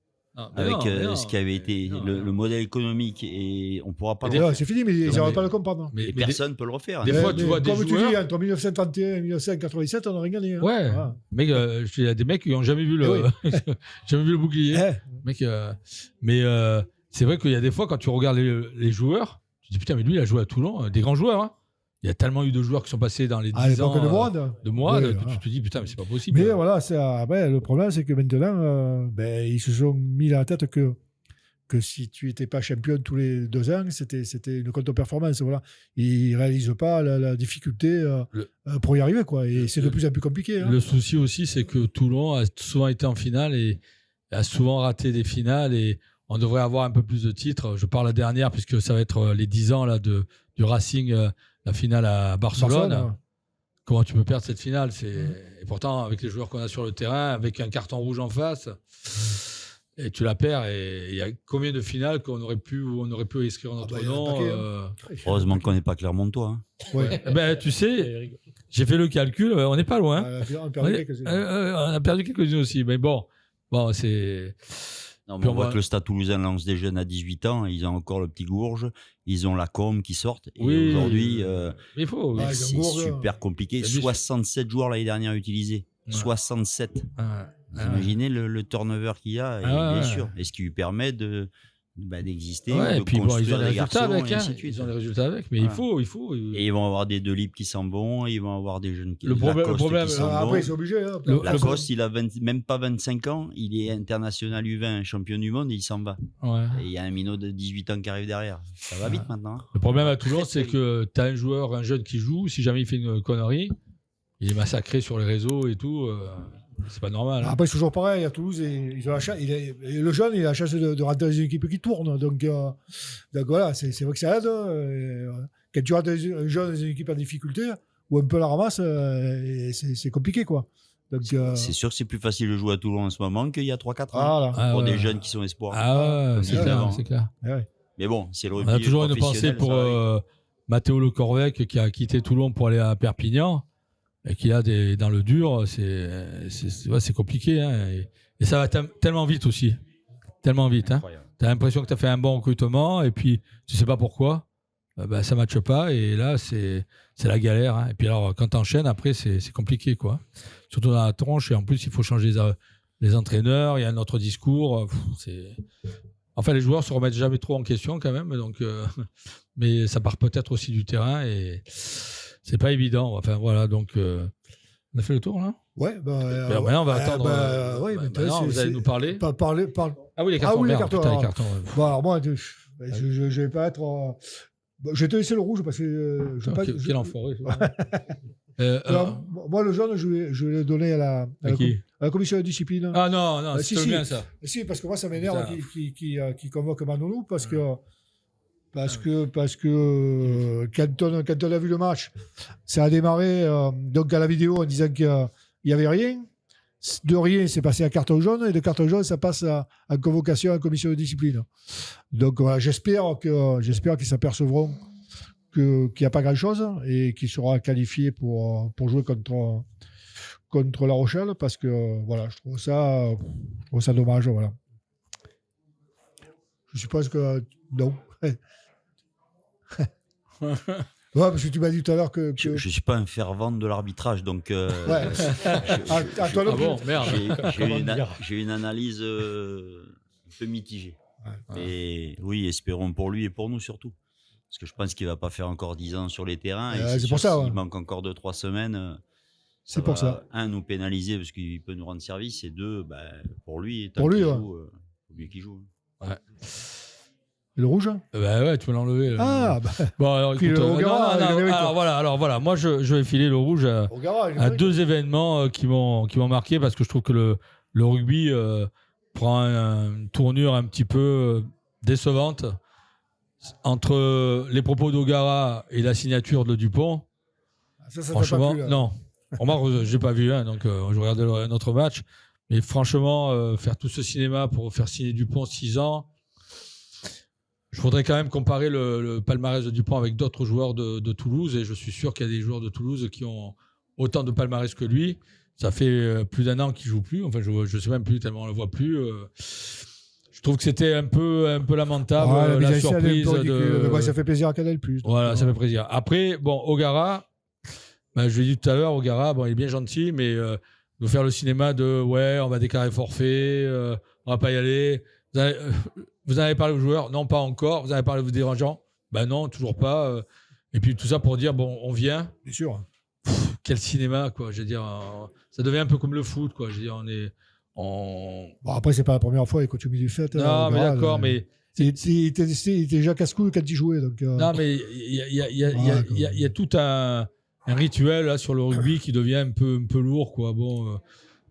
Avec ce qui avait été le modèle économique, et on ne pourra pas le refaire. C'est fini, mais ils n'auraient pas le comprendre. Mais personne ne peut le refaire. Des fois, tu vois des joueurs. Comme tu dis, entre 1931 et 1997, on n'a rien gagné. Ouais. Mec, il y a des mecs qui n'ont jamais vu le bouclier. Mec, mais c'est vrai qu'il y a des fois, quand tu regardes les joueurs, tu te dis putain, mais lui, il a joué à Toulon, des grands joueurs. Hein. Il y a tellement eu de joueurs qui sont passés dans les 10 ans de Mourad, tu te dis putain, mais c'est pas possible. Mais voilà, le problème, c'est que maintenant, ils se sont mis à la tête que si tu n'étais pas champion tous les 2 ans, c'était une contre-performance. Voilà. Ils ne réalisent pas la difficulté pour y arriver, quoi. Et c'est de plus en plus compliqué. Hein. Le souci aussi, c'est que Toulon a souvent été en finale et a souvent raté des finales, et on devrait avoir un peu plus de titres. Je parle la dernière, puisque ça va être les 10 ans là, du Racing, la finale à Barcelone. Comment tu peux perdre cette finale? Et pourtant, avec les joueurs qu'on a sur le terrain, avec un carton rouge en face, et tu la perds. Et il y a combien de finales qu'on aurait pu inscrire notre nom Heureusement qu'on n'est pas Clermontois. Hein. Ouais. Ben, tu sais, j'ai fait le calcul, on n'est pas loin. On a perdu quelques-unes aussi, mais bon, c'est... Non, mais on voit que le Stade Toulousain lance des jeunes à 18 ans, ils ont encore le petit Gourge, ils ont la Com qui sortent. Et aujourd'hui, c'est super compliqué. 67 joueurs l'année dernière utilisés. 67. Vous imaginez le turnover qu'il y a, bien sûr. Et ce qui lui permet d'exister, de puis construire ils ont des garçons, avec, et ainsi de suite. Ils ont les résultats avec, mais il faut. Et ils vont avoir des De Lip qui sont bons, ils vont avoir des jeunes qui le problème, qui sont bons. Après, ils sont obligés. Hein, Lacoste, il a même pas 25 ans, il est international U20, champion du monde, et il s'en va. Ouais. Et il y a un minot de 18 ans qui arrive derrière. Ça va vite maintenant. Hein. Le problème à Toulon, c'est que tu as un jeune qui joue, si jamais il fait une connerie, il est massacré sur les réseaux et tout. C'est pas normal. Hein. Après, c'est toujours pareil. À Toulouse, le jeune, il a la chance de rentrer dans une équipe qui tourne. Donc voilà, c'est vrai que ça aide. Quand tu rentres un jeune dans une équipe en difficulté, ou un peu la ramasse, c'est compliqué, quoi. Donc, c'est sûr que c'est plus facile de jouer à Toulon en ce moment qu'il y a 3-4 ans. Pour des jeunes qui sont espoirs. C'est clair. Mais bon, c'est le rugby. On a toujours une pensée pour Mathéo Le Corvec qui a quitté Toulon pour aller à Perpignan. Et qu'il a dans le dur, c'est compliqué. Hein, et ça va tellement vite aussi. Tellement vite. Hein. Tu as l'impression que tu as fait un bon recrutement et puis tu sais pas pourquoi. Ça ne matche pas et là, c'est la galère. Hein. Et puis alors, quand tu enchaînes, après, c'est compliqué. Quoi. Surtout dans la tronche. Et en plus, il faut changer les entraîneurs. Il y a un autre discours. Enfin, les joueurs ne se remettent jamais trop en question quand même. Donc, mais ça part peut-être aussi du terrain et... C'est pas évident. Enfin, voilà, donc on a fait le tour, là. Ouais. Maintenant, on va attendre. Maintenant, vous allez nous parler. Ah oui, les cartons. Les cartons. Bon, alors moi, je vais pas être. Je vais te laisser le rouge parce que. Quel enfoiré. Moi, le jaune, je vais le donner à la commission de discipline. Ah non, c'est bien ça. Si, parce que moi, ça m'énerve qui convoque Manonou parce que. Parce que quand on a vu le match, ça a démarré donc à la vidéo en disant qu'il n'y avait rien. De rien, c'est passé à carton jaune. Et de carton jaune, ça passe à convocation à la commission de discipline. Donc voilà, j'espère qu'ils s'apercevront qu'il n'y a pas grand-chose et qu'il sera qualifié pour jouer contre La Rochelle. Parce que voilà, je trouve ça dommage. Voilà. Je suppose que non. Ouais, parce que tu m'as dit tout à l'heure que... Je ne suis pas un fervent de l'arbitrage, donc... Ouais. Toi non plus. Bon, merde. J'ai une analyse un peu mitigée. Ouais. Et oui, espérons pour lui et pour nous surtout. Parce que je pense qu'il ne va pas faire encore 10 ans sur les terrains. Et c'est pour ça. Il manque encore 2-3 semaines. C'est pour ça. Un, nous pénaliser parce qu'il peut nous rendre service. Et deux, pour lui, il faut mieux qu'il joue. Ouais. Le rouge ouais, tu peux l'enlever. Bon, alors écoute, alors voilà, moi je vais filer le rouge à deux événements qui m'ont marqué parce que je trouve que le rugby prend une tournure un petit peu décevante entre les propos d'Ogara et la signature de Dupont. Ça franchement, pas plu, non. Moi, j'ai pas vu, donc je regardais notre match, mais franchement, faire tout ce cinéma pour faire signer Dupont 6 ans. Je voudrais quand même comparer le palmarès de Dupont avec d'autres joueurs de Toulouse et je suis sûr qu'il y a des joueurs de Toulouse qui ont autant de palmarès que lui. Ça fait plus d'un an qu'il ne joue plus. Enfin, je ne sais même plus tellement on ne le voit plus. Je trouve que c'était un peu lamentable la surprise. Ça fait plaisir à Canal+. Voilà, ça fait plaisir. Après, bon, Ogara, je l'ai dit tout à l'heure, Ogara, il est bien gentil, mais nous faire le cinéma de on va déclarer forfait, on ne va pas y aller. Vous en avez parlé aux joueurs? Non, pas encore. Vous en avez parlé aux dirigeants? Non, toujours pas. Et puis tout ça pour dire, on vient. Bien sûr. Quel cinéma, quoi. Je veux dire, ça devient un peu comme le foot, quoi. Je veux dire, Bon, après, c'est pas la première fois, il continue du fait. Non, mais d'accord, mais... Il était déjà casse-couille quand il jouait. Donc, Non, mais il y a tout un rituel là, sur le rugby qui devient un peu lourd, quoi. Bon,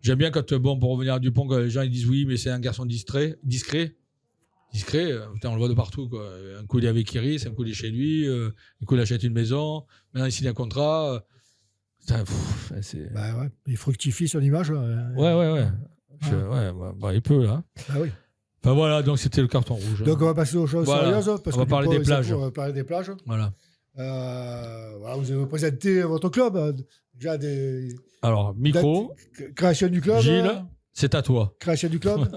j'aime bien quand, pour revenir à Dupont, quand les gens ils disent oui, mais c'est un garçon discret. Putain, on le voit de partout, quoi. Un coup il est avec Iris, un coup il est chez lui, un coup il achète une maison, maintenant il signe un contrat. Putain, il fructifie son image. Ouais. Il peut, là. Ah oui. Enfin voilà, donc c'était le carton rouge. Donc on va passer aux choses sérieuses. On va parler des plages. On va parler des plages. Voilà. Voilà, vous avez présenté votre club. Déjà Alors, micro. Création du club. Gilles, c'est à toi. Création du club.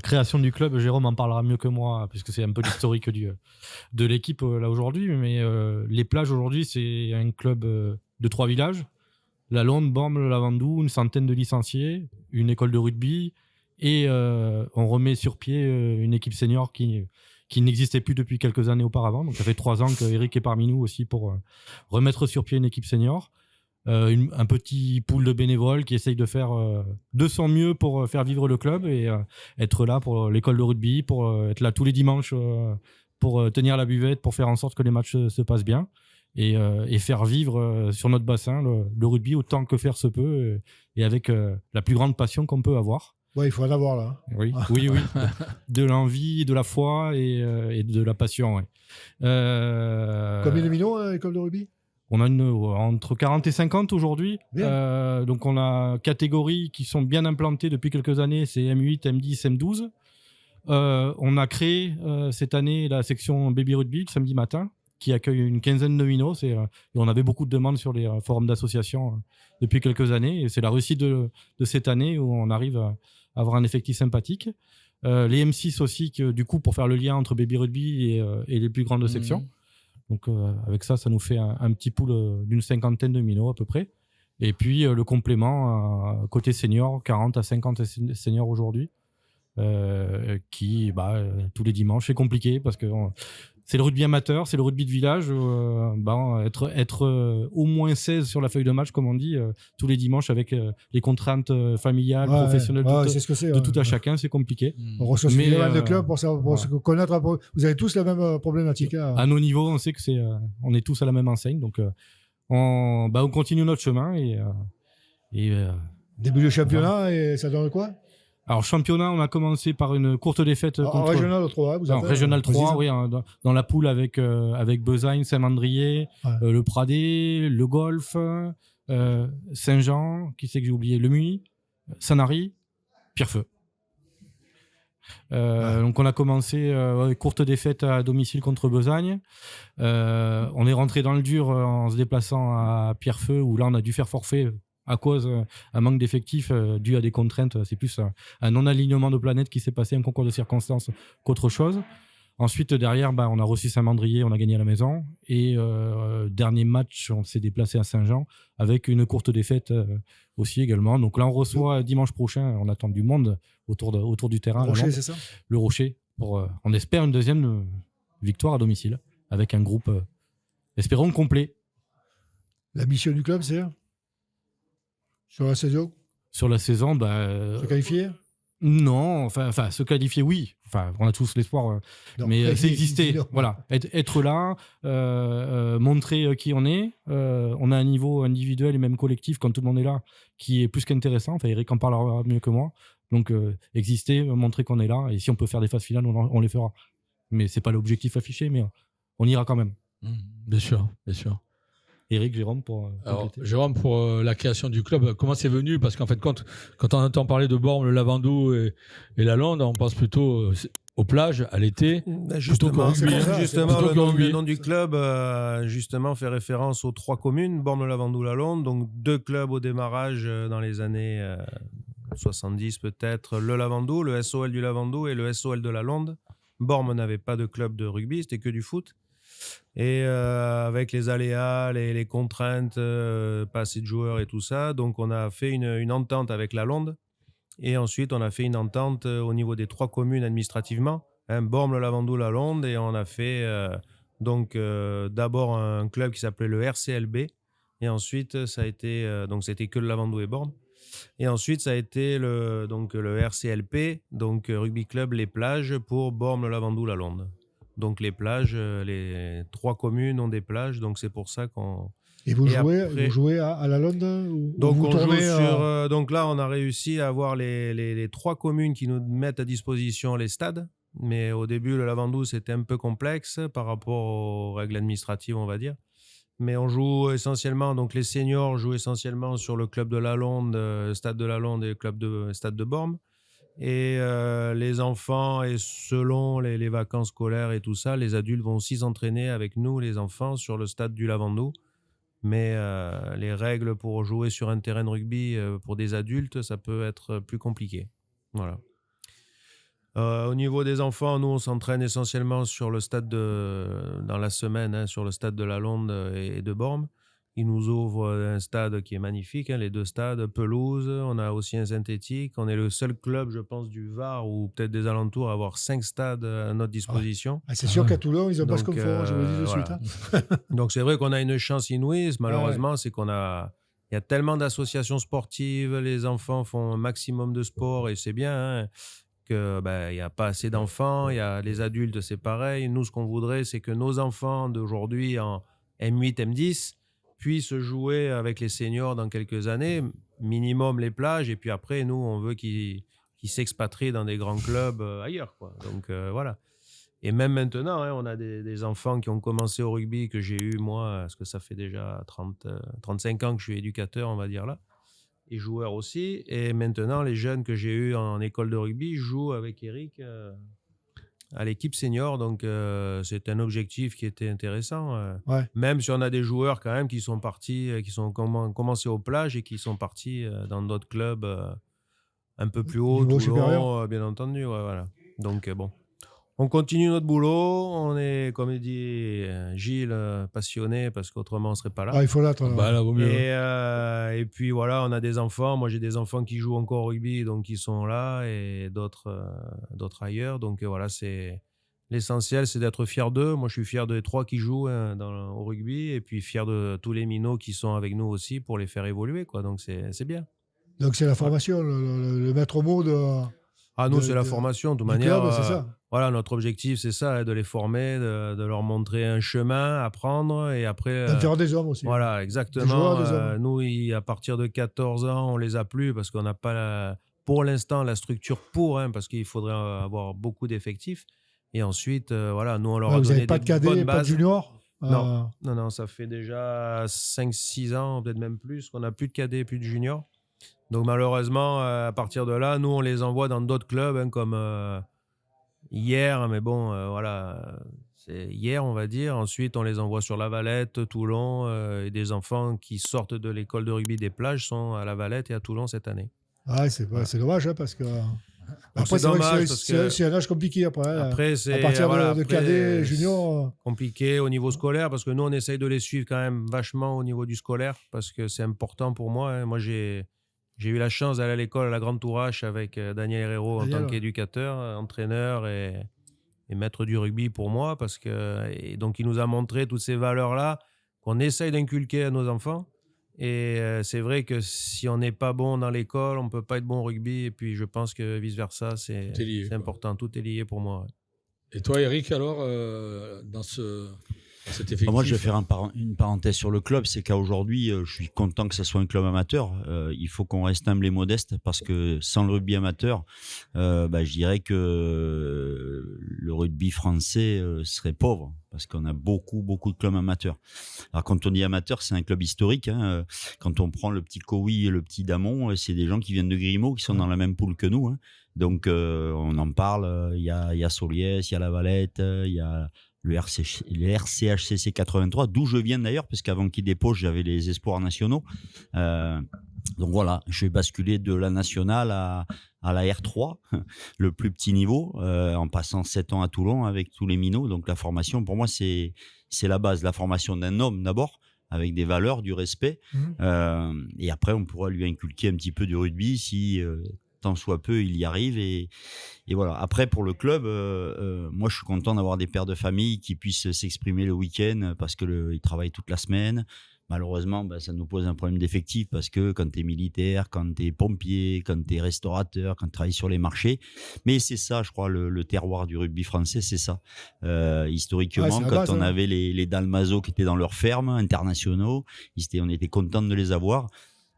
Création du club, Jérôme en parlera mieux que moi, puisque c'est un peu l'historique de l'équipe là aujourd'hui. Mais les plages aujourd'hui, c'est un club de 3 villages. La Londe, Bormes, le Lavandou, une centaine de licenciés, une école de rugby. Et on remet sur pied une équipe senior qui n'existait plus depuis quelques années auparavant. Donc ça fait 3 ans qu'Éric est parmi nous aussi pour remettre sur pied une équipe senior. Un petit pool de bénévoles qui essaye de faire de son mieux pour faire vivre le club et être là pour l'école de rugby, pour être là tous les dimanches pour tenir la buvette, pour faire en sorte que les matchs se passent bien et faire vivre sur notre bassin le rugby autant que faire se peut et avec la plus grande passion qu'on peut avoir. Ouais, il faut en avoir là. Oui. De l'envie, de la foi et de la passion. Ouais. Combien de minnots à l'école de rugby ? On a entre 40 et 50 aujourd'hui. Donc on a catégories qui sont bien implantées depuis quelques années, c'est M8, M10, M12. On a créé cette année la section Baby Rugby le samedi matin, qui accueille une quinzaine de minots. Et on avait beaucoup de demandes sur les forums d'associations depuis quelques années. Et c'est la réussite de cette année où on arrive à avoir un effectif sympathique. Les M6 aussi, du coup, pour faire le lien entre Baby Rugby et les plus grandes sections. Donc avec ça nous fait un petit pool d'une 50aine de minots à peu près. Et puis le complément côté senior, 40 à 50 seniors aujourd'hui, qui tous les dimanches, c'est compliqué parce que c'est le rugby amateur, c'est le rugby de village. Être au moins 16 sur la feuille de match, comme on dit, tous les dimanches avec les contraintes familiales, professionnelles de tout à chacun, c'est compliqué. On reçoit suffisamment de clubs pour se connaître. Vous avez tous la même problématique. À nos niveaux, on sait que on est tous à la même enseigne. Donc on continue notre chemin. Début du championnat, et ça donne quoi ? Alors, championnat, on a commencé par une courte défaite contre... Régional 3, vous avez Régional 3, oui, dans la poule avec Besagne, Saint-Mandrier, le Pradé, le Golfe, Saint-Jean, qui c'est que j'ai oublié, le Muy, Sanary, Pierrefeu. Donc on a commencé courte défaite à domicile contre Besagne. On est rentré dans le dur en se déplaçant à Pierrefeu, où là on a dû faire forfait à cause d'un manque d'effectifs dû à des contraintes. C'est plus un non-alignement de planète qui s'est passé, un concours de circonstances qu'autre chose. Ensuite, derrière, on a reçu Saint-Mandrier, on a gagné à la maison. Et dernier match, on s'est déplacé à Saint-Jean avec une courte défaite aussi également. Donc là, on reçoit dimanche prochain, on attend du monde autour du terrain. Le Rocher, c'est ça ? Le Rocher. On espère une deuxième victoire à domicile avec un groupe, espérons, complet. La mission du club, c'est ? Sur la saison ? Sur la saison, se qualifier ? Non, enfin, se qualifier, oui. Enfin, on a tous l'espoir, mais c'est exister. Voilà, être là, montrer qui on est. On a un niveau individuel et même collectif quand tout le monde est là, qui est plus qu'intéressant. Enfin, Eric en parlera mieux que moi. Donc, exister, montrer qu'on est là. Et si on peut faire des phases finales, on les fera. Mais c'est pas l'objectif affiché, mais on ira quand même. Bien sûr, bien sûr. Eric, Jérôme, pour la création du club, comment c'est venu ? Parce qu'en fait, quand on entend parler de Bormes, le Lavandou et la Londe, on pense plutôt aux plages, à l'été, plutôt qu'au rugby. Justement, le nom du club justement fait référence aux 3 communes, Bormes, le Lavandou, la Londe. Donc 2 clubs au démarrage dans les années 70 peut-être. Le Lavandou, le SOL du Lavandou et le SOL de la Londe. Bormes n'avait pas de club de rugby, c'était que du foot. Et avec les aléas, les contraintes, pas assez de joueurs et tout ça, donc on a fait une entente avec la Londe. Et ensuite, on a fait une entente au niveau des 3 communes administrativement, Bormes, le Lavandou, la Londe. Et on a fait d'abord un club qui s'appelait le RCLB. Et ensuite, ça a été, donc c'était que le Lavandou et Bormes. Et ensuite, ça a été le RCLP, donc Rugby Club Les Plages, pour Bormes, le Lavandou, la Londe. Donc les plages, les 3 communes ont des plages, donc c'est pour ça qu'on... Et vous jouez à la Londe donc donc là, on a réussi à avoir les 3 communes qui nous mettent à disposition les stades. Mais au début, le Lavandou, c'était un peu complexe par rapport aux règles administratives, on va dire. Mais on joue essentiellement, donc les seniors jouent essentiellement sur le club de la Londe, Stade de la Londe et Stade de Bormes. Et les enfants, et selon les vacances scolaires et tout ça, les adultes vont aussi s'entraîner avec nous, les enfants, sur le stade du Lavandou. Mais les règles pour jouer sur un terrain de rugby pour des adultes, ça peut être plus compliqué. Voilà. Au niveau des enfants, nous, on s'entraîne essentiellement sur le stade dans la semaine, sur le stade de la Londe et de Bormes. Ils nous ouvrent un stade qui est magnifique, les 2 stades, pelouse. On a aussi un synthétique. On est le seul club, je pense, du Var ou peut-être des alentours à avoir 5 stades à notre disposition. C'est sûr qu'à Toulon, ils n'ont pas ce confort, je vous le dis de suite. Donc c'est vrai qu'on a une chance inouïe. Malheureusement, c'est il y a tellement d'associations sportives. Les enfants font un maximum de sport et c'est bien. Il n'y a pas assez d'enfants. Les adultes, c'est pareil. Nous, ce qu'on voudrait, c'est que nos enfants d'aujourd'hui en M8, M10 puissent jouer avec les seniors dans quelques années, minimum les plages, et puis après, nous, on veut qu'ils s'expatrient dans des grands clubs ailleurs, quoi. Donc, voilà. Et même maintenant, on a des enfants qui ont commencé au rugby que j'ai eu, moi, parce que ça fait déjà 35 ans que je suis éducateur, on va dire là, et joueur aussi. Et maintenant, les jeunes que j'ai eus en école de rugby jouent avec Eric à l'équipe senior, donc c'est un objectif qui était intéressant. Même si on a des joueurs quand même qui sont partis, qui sont commencé aux plages et qui sont partis dans d'autres clubs un peu plus haut, Toulon, bien entendu. Voilà. Donc bon, on continue notre boulot. On est, comme il dit Gilles, passionné parce qu'autrement on serait pas là. Il faut l'être. Là, vaut mieux. Et puis voilà, on a des enfants. Moi, j'ai des enfants qui jouent encore au rugby, donc ils sont là, et d'autres ailleurs. Donc voilà, c'est l'essentiel, c'est d'être fier d'eux. Moi, je suis fier des 3 qui jouent au rugby, et puis fier de tous les minots qui sont avec nous aussi pour les faire évoluer, quoi. Donc c'est bien. Donc c'est la formation, le maître mot de. Nous, c'est la formation, de toute manière. Club, c'est ça. Voilà, notre objectif, c'est ça, de les former, de leur montrer un chemin à prendre, et après... D'intérêt des hommes aussi. Voilà, exactement. Des joueurs, des hommes. Nous, à partir de 14 ans, on les a plus parce qu'on n'a pas, pour l'instant, la structure parce qu'il faudrait avoir beaucoup d'effectifs. Et ensuite, voilà, nous, on leur a donné des bonnes bases. Vous n'avez pas de cadets, pas de juniors Non, ça fait déjà 5-6 ans, peut-être même plus, qu'on n'a plus de cadets et plus de juniors. Donc malheureusement, à partir de là, nous, on les envoie dans d'autres clubs, comme hier, mais bon, voilà, c'est hier, on va dire. Ensuite, on les envoie sur La Valette, Toulon, et des enfants qui sortent de l'école de rugby des plages sont à La Valette et à Toulon cette année. C'est dommage, parce que... Après, c'est un âge compliqué. Après c'est à partir de cadet, junior. Compliqué au niveau scolaire, parce que nous, on essaye de les suivre quand même vachement au niveau du scolaire, parce que c'est important pour moi. Moi, j'ai eu la chance d'aller à l'école à la Grande Tourache avec Daniel Herrero en tant qu'éducateur, entraîneur et maître du rugby pour moi, et donc il nous a montré toutes ces valeurs-là qu'on essaye d'inculquer à nos enfants. Et c'est vrai que si on n'est pas bon dans l'école, on ne peut pas être bon au rugby. Et puis je pense que vice-versa, c'est important. Tout est lié pour moi. Et toi, Eric, alors, dans cet effectif? Moi, je vais faire une parenthèse sur le club. C'est qu'aujourd'hui, je suis content que ce soit un club amateur. Il faut qu'on reste humble et modeste, parce que sans le rugby amateur, je dirais que le rugby français serait pauvre, parce qu'on a beaucoup de clubs amateurs. Alors quand on dit amateur, c'est un club historique. Quand on prend le petit Cowie et le petit Damon, c'est des gens qui viennent de Grimaud, qui sont dans la même poule que nous. Donc on en parle. Il y a Soliès, il y a La Valette, il y a le RCHCC 83, d'où je viens d'ailleurs, parce qu'avant qu'ils déposent, j'avais les espoirs nationaux. Donc voilà, je vais basculer de la nationale à la R3, le plus petit niveau, en passant 7 ans à Toulon avec tous les minots. Donc la formation, pour moi, c'est la base. La formation d'un homme d'abord, avec des valeurs, du respect. Et après, on pourra lui inculquer un petit peu du rugby si... tant soit peu, il y arrive, et voilà. Après, pour le club, moi, je suis content d'avoir des pères de famille qui puissent s'exprimer le week-end, parce qu'ils travaillent toute la semaine. Malheureusement, ça nous pose un problème d'effectif, parce que quand tu es militaire, quand tu es pompier, quand tu es restaurateur, quand tu travailles sur les marchés, mais c'est ça, je crois, le terroir du rugby français, c'est ça. Historiquement, quand on avait les Dalmazo qui étaient dans leurs fermes internationaux, on était content de les avoir.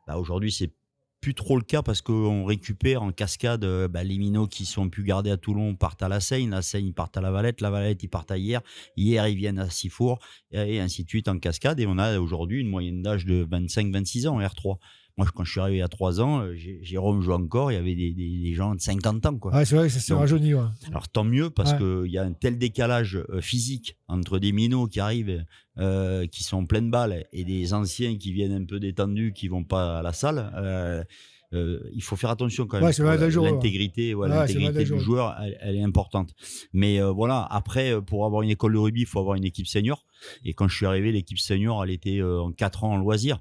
Aujourd'hui, c'est plus trop le cas, parce qu'on récupère en cascade les minots qui sont plus gardés à Toulon partent à la Seigne, ils partent à la Valette ils partent à Hier ils viennent à Sifour, et ainsi de suite en cascade. Et on a aujourd'hui une moyenne d'âge de 25-26 ans en R3. Moi, quand je suis arrivé il y a 3 ans, Jérôme joue encore, il y avait des gens de 50 ans. Quoi. Ouais, c'est vrai que ça s'est rajeuni. Ouais. Alors tant mieux, parce qu'il y a un tel décalage physique entre des minots qui arrivent, qui sont pleines balles, et des anciens qui viennent un peu détendus, qui ne vont pas à la salle. Il faut faire attention quand même. L'intégrité du joueur, elle est importante. Mais voilà, après, pour avoir une école de rugby, il faut avoir une équipe senior. Et quand je suis arrivé, l'équipe senior, elle était en 4 ans en loisir.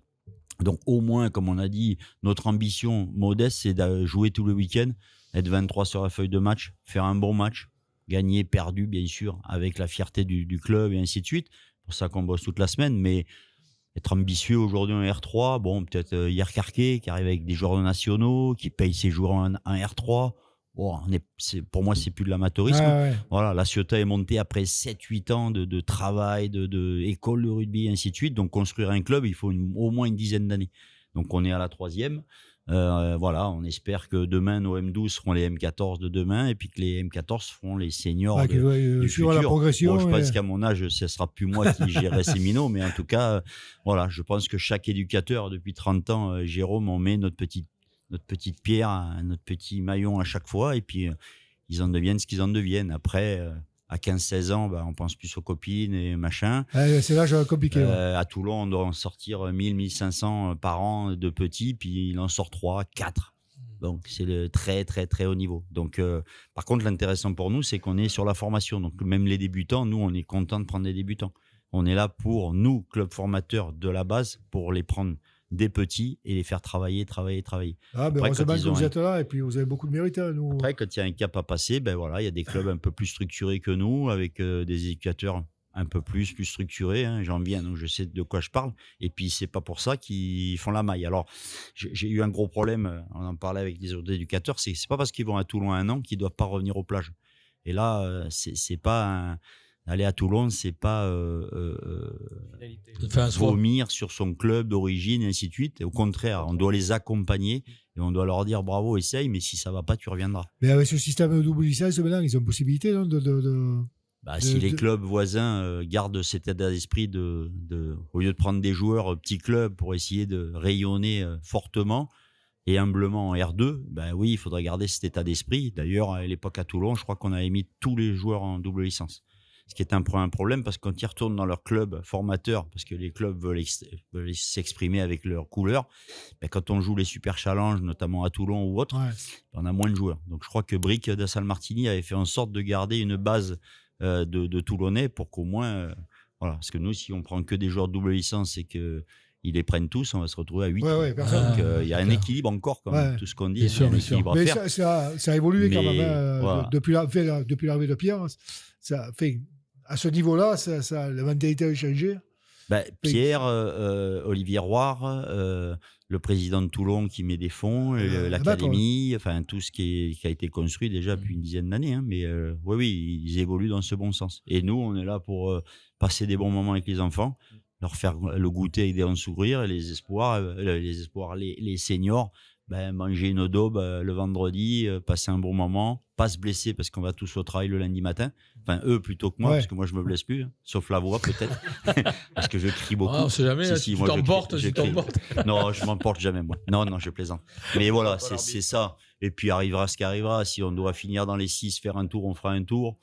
Donc au moins, comme on a dit, notre ambition modeste, c'est de jouer tous les week-ends, être 23 sur la feuille de match, faire un bon match, gagner, perdu bien sûr, avec la fierté du club et ainsi de suite. C'est pour ça qu'on bosse toute la semaine, mais être ambitieux aujourd'hui en R3, bon, peut-être hier Carquet qui arrive avec des joueurs nationaux, qui paye ses joueurs en R3. Bon, pour moi, c'est plus de l'amateurisme. Voilà, la Ciotat est montée après 7-8 ans de travail, de école de rugby, et ainsi de suite. Donc, construire un club, il faut au moins une dizaine d'années. Donc, on est à la 3e. Voilà, on espère que demain, nos M12 seront les M14 de demain, et puis que les M14 feront les seniors du futur. La progression, bon, je pense qu'à mon âge, ce ne sera plus moi qui gérerai ces minots, mais en tout cas, voilà, je pense que chaque éducateur, depuis 30 ans, Jérôme, on met notre petite pierre, notre petit maillon à chaque fois, et puis ils en deviennent ce qu'ils en deviennent. Après, à 15-16 ans, on pense plus aux copines et machin. C'est l'âge compliqué. À Toulon, on doit en sortir 1000-1500 par an de petits, puis il en sort 3, 4. Donc, c'est le très, très, très haut niveau. Donc, par contre, l'intéressant pour nous, c'est qu'on est sur la formation. Donc, même les débutants, nous, on est content de prendre des débutants. On est là pour, nous, club formateur de la base, pour les prendre des petits et les faire travailler. Heureusement que vous êtes là, et puis vous avez beaucoup de mérite. Nous. Après, quand il y a un cap à passer, voilà, il y a des clubs un peu plus structurés que nous, avec des éducateurs un peu plus structurés. J'en viens, donc je sais de quoi je parle. Et puis, c'est pas pour ça qu'ils font la maille. Alors, j'ai eu un gros problème, on en parlait avec des autres éducateurs, c'est pas parce qu'ils vont à Toulon 1 an qu'ils doivent pas revenir aux plages. Et là, c'est pas aller à Toulon, c'est pas vomir sur son club d'origine, et ainsi de suite. Au contraire, on doit les accompagner et on doit leur dire bravo, essaye, mais si ça va pas, tu reviendras. Mais avec ce système de double licence, maintenant, ils ont possibilité si les clubs voisins gardent cet état d'esprit au lieu de prendre des joueurs petits clubs pour essayer de rayonner fortement et humblement en R2, oui, il faudrait garder cet état d'esprit. D'ailleurs, à l'époque à Toulon, je crois qu'on avait mis tous les joueurs en double licence. Ce qui est un problème, parce que quand ils retournent dans leur club formateur, parce que les clubs veulent s'exprimer avec leurs couleurs, quand on joue les Super Challenge, notamment à Toulon ou autre, on a moins de joueurs. Donc je crois que Brick da Salmartini avait fait en sorte de garder une base de Toulonnais pour qu'au moins... voilà, parce que nous, si on prend que des joueurs de double licence et qu'ils les prennent tous, on va se retrouver à 8. Donc il y a un équilibre encore, quand même, tout ce qu'on dit. Mais ça a évolué quand même. Voilà. Depuis l'arrivée de Pierre, ça fait... À ce niveau-là, la mentalité a changé. Pierre, Olivier Roire, le président de Toulon qui met des fonds, l'académie, enfin tout ce qui a été construit déjà depuis une dizaine d'années. Mais oui, ils évoluent dans ce bon sens. Et nous, on est là pour passer des bons moments avec les enfants, leur faire le goûter avec des ronds sourires, et les espoirs, les seniors. Manger une daube le vendredi, passer un bon moment, pas se blesser parce qu'on va tous au travail le lundi matin. Enfin, eux plutôt que moi, parce que moi je me blesse plus, sauf la voix peut-être, parce que je crie beaucoup. On sait jamais, tu t'emportes. Non, je m'emporte jamais moi. Non, je plaisante. Mais voilà, c'est ça. Et puis arrivera ce qui arrivera. Si on doit finir dans les 6, faire un tour, on fera un tour.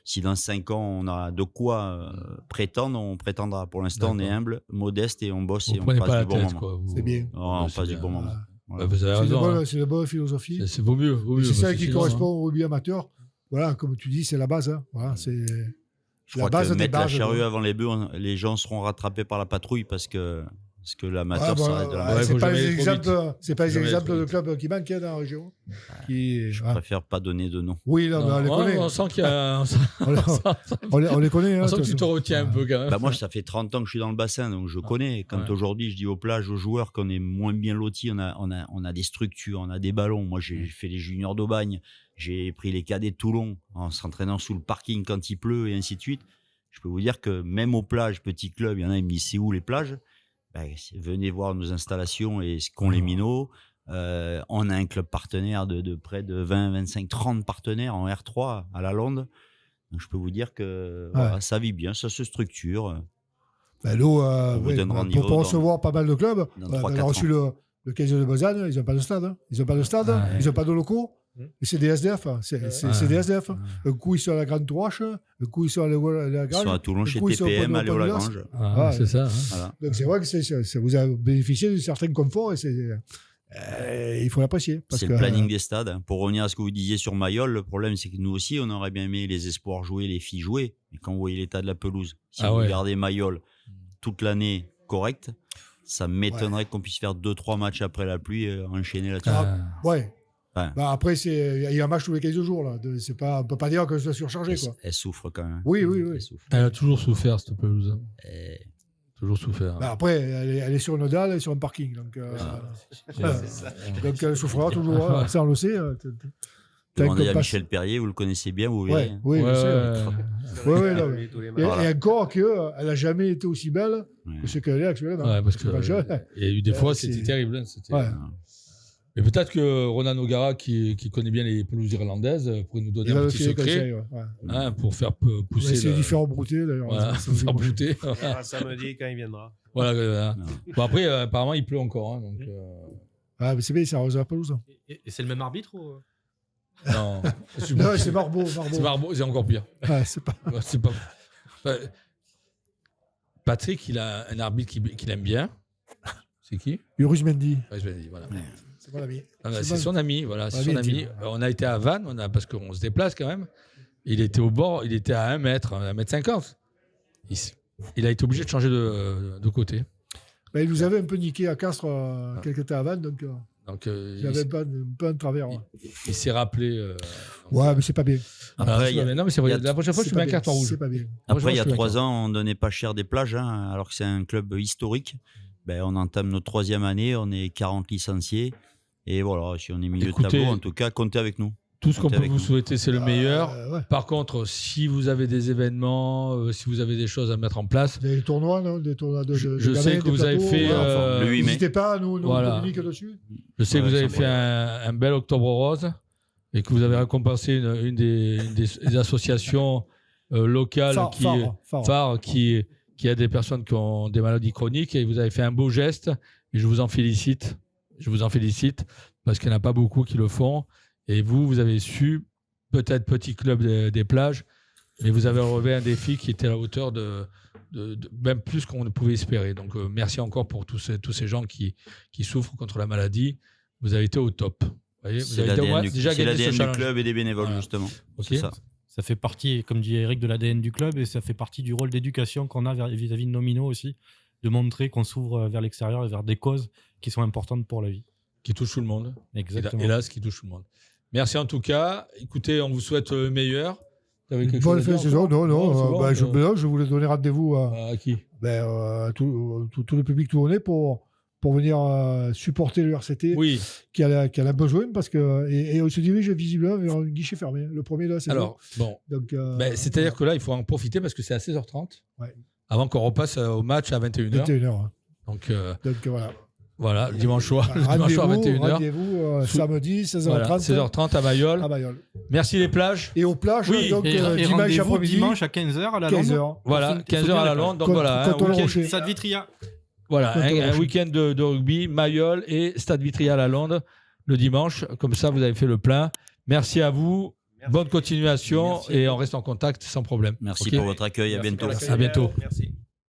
Si dans 5 ans on a de quoi prétendre, on prétendra. Pour l'instant, on est humble, modeste, et on bosse et on passe du bon moment. C'est bien. On passe du bon moment. Vous avez raison. C'est la bonne philosophie. C'est vaut mieux. C'est ça qui correspond au rugby amateur. Voilà, comme tu dis, c'est la base. Voilà, c'est je crois que mettre la charrue avant les bœufs, les gens seront rattrapés par la patrouille parce que l'amateur s'arrête de la c'est pas les exemples de clubs qui manquent dans la région. Je préfère pas donner de nom. Oui, là, on les connaît. On sent qu'il y a... on les connaît. On sent que tu te retiens un peu quand même. Moi, ça fait 30 ans que je suis dans le bassin, donc je connais. Quand aujourd'hui, je dis aux plages, aux joueurs qu'on est moins bien lotis, on a des structures, on a des ballons. Moi, j'ai fait les juniors d'Aubagne, j'ai pris les cadets de Toulon en s'entraînant sous le parking quand il pleut, et ainsi de suite. Je peux vous dire que même aux plages, petits clubs, il y en a qui me disent c'est où les plages? Venez voir nos installations et ce qu'ont les minots. On a un club partenaire de près de 20, 25, 30 partenaires en R3 à la Londe. Donc je peux vous dire que ça vit bien, ça se structure. Pour recevoir pas mal de clubs, on a reçu Le 15 de Lausanne, ils n'ont pas de stade. Hein. Ils n'ont pas de stade, ils n'ont pas de locaux. Et c'est des SDF. C'est des SDF. Un coup, ils sont à la Grande Touache, un coup, ils sont à la Grange. Ils sont à Toulon chez TPM, à Léo-Lagrange. C'est ça. Voilà. Donc c'est vrai que vous avez bénéficié d'un certain confort et il faut l'apprécier. C'est le planning des stades. Pour revenir à ce que vous disiez sur Mayol, le problème, c'est que nous aussi, on aurait bien aimé les espoirs jouer, les filles jouer. Mais quand vous voyez l'état de la pelouse, si vous regardez Mayol toute l'année correcte, ça m'étonnerait qu'on puisse faire 2-3 matchs après la pluie enchaîner là-dessus. Ouais. Bah après, il y a un match tous les 15 jours. Là. On ne peut pas dire que c'est surchargé. Elle souffre quand même. Oui. Elle a toujours souffert, cette pelouse. Toujours souffert. Bah après, elle est sur une dalle, elle est sur un parking. Donc, donc elle souffrera toujours. Ça, on le sait. Demandez à Michel Perrier, vous le connaissez bien, vous verrez. Oui, je sais. Et encore qu'elle n'a jamais été aussi belle que ce qu'elle est actuellement. Ouais, parce qu'il y a eu des fois, c'était terrible. Mais peut-être que Ronan O'Gara, qui connaît bien les pelouses irlandaises, pourrait nous donner un petit secret pour faire pousser. C'est différent brouter d'ailleurs. Voilà, faire brouter. Samedi quand il viendra. Voilà. Bon, après, apparemment, il pleut encore. Donc, mais c'est bien, ça arrose la pelouse. Et c'est le même arbitre ou... Non, c'est Marbeau. C'est Marbeau, c'est encore pire. C'est pas. Patrick, il a un arbitre qu'il aime bien. C'est qui? Urus Mendy. Voilà. C'est mon ami. C'est son ami, voilà. C'est son ami. On a été à Vannes, parce qu'on se déplace quand même. Il était au bord, il était à 1 mètre, 1m50. Il a été obligé de changer de côté. Il nous avait un peu niqué à Castres quelques temps à Vannes, donc il avait pas de travers. Il s'est rappelé. Mais c'est pas bien. Après, non, mais c'est vrai. La prochaine fois, je mets un carton rouge. C'est pas bien. Après, il y a 3 ans, on ne donnait pas cher des plages, alors que c'est un club historique. On entame notre 3e année, on est 40 licenciés. Et voilà, si on est milieu de tableau, en tout cas, comptez avec nous. Tout ce qu'on peut vous souhaiter, c'est le meilleur. Par contre, si vous avez des événements, si vous avez des choses à mettre en place... Des tournois, non? Des tournois je sais que vous avez fait... le 8 mai. N'hésitez pas à nous communiquer dessus. Je sais que vous avez fait un bel Octobre Rose et que vous avez récompensé une des associations locales phares qui aident des personnes qui ont des maladies chroniques, et vous avez fait un beau geste et je vous en félicite. Parce qu'il n'y en a pas beaucoup qui le font. Et vous avez su, peut-être petit club des plages, mais vous avez relevé un défi qui était à la hauteur de même plus qu'on ne pouvait espérer. Donc merci encore pour tous ces gens qui souffrent contre la maladie. Vous avez été au top. C'est l'ADN du club et des bénévoles, justement. Okay. C'est ça. Ça fait partie, comme dit Eric, de l'ADN du club, et ça fait partie du rôle d'éducation qu'on a vis-à-vis de nos minots aussi, de montrer qu'on s'ouvre vers l'extérieur et vers des causes qui sont importantes pour la vie. Qui touchent tout le monde. Exactement. Hélas, qui touchent tout le monde. Merci en tout cas. Écoutez, on vous souhaite le meilleur. Bonne fin de saison. Non. Je voulais donner rendez-vous à qui? Tout le public tournait pour venir supporter le RCT qui a besoin, parce que et on se dirige visiblement vers un guichet fermé. Le premier de la saison. Alors, bon. C'est-à-dire que là, il faut en profiter parce que c'est à 16h30. Avant qu'on repasse au match à 21h. 21h. Donc voilà. Voilà, dimanche soir à 21h. Rendez-vous samedi, 16h30. Voilà, 16h30 à Mayol. Merci les plages. Et aux plages, donc dimanche après-midi. Dimanche à 15h à la Lande. 15h. Voilà, 15h à la Lande. Donc voilà, Stade Vitria. Voilà, un week-end de rugby, Mayol et Stade Vitria à la Lande le dimanche. Comme ça, vous avez fait le plein. Merci à vous. Bonne continuation et on reste en contact sans problème. Merci pour votre accueil. À bientôt. À bientôt. Merci.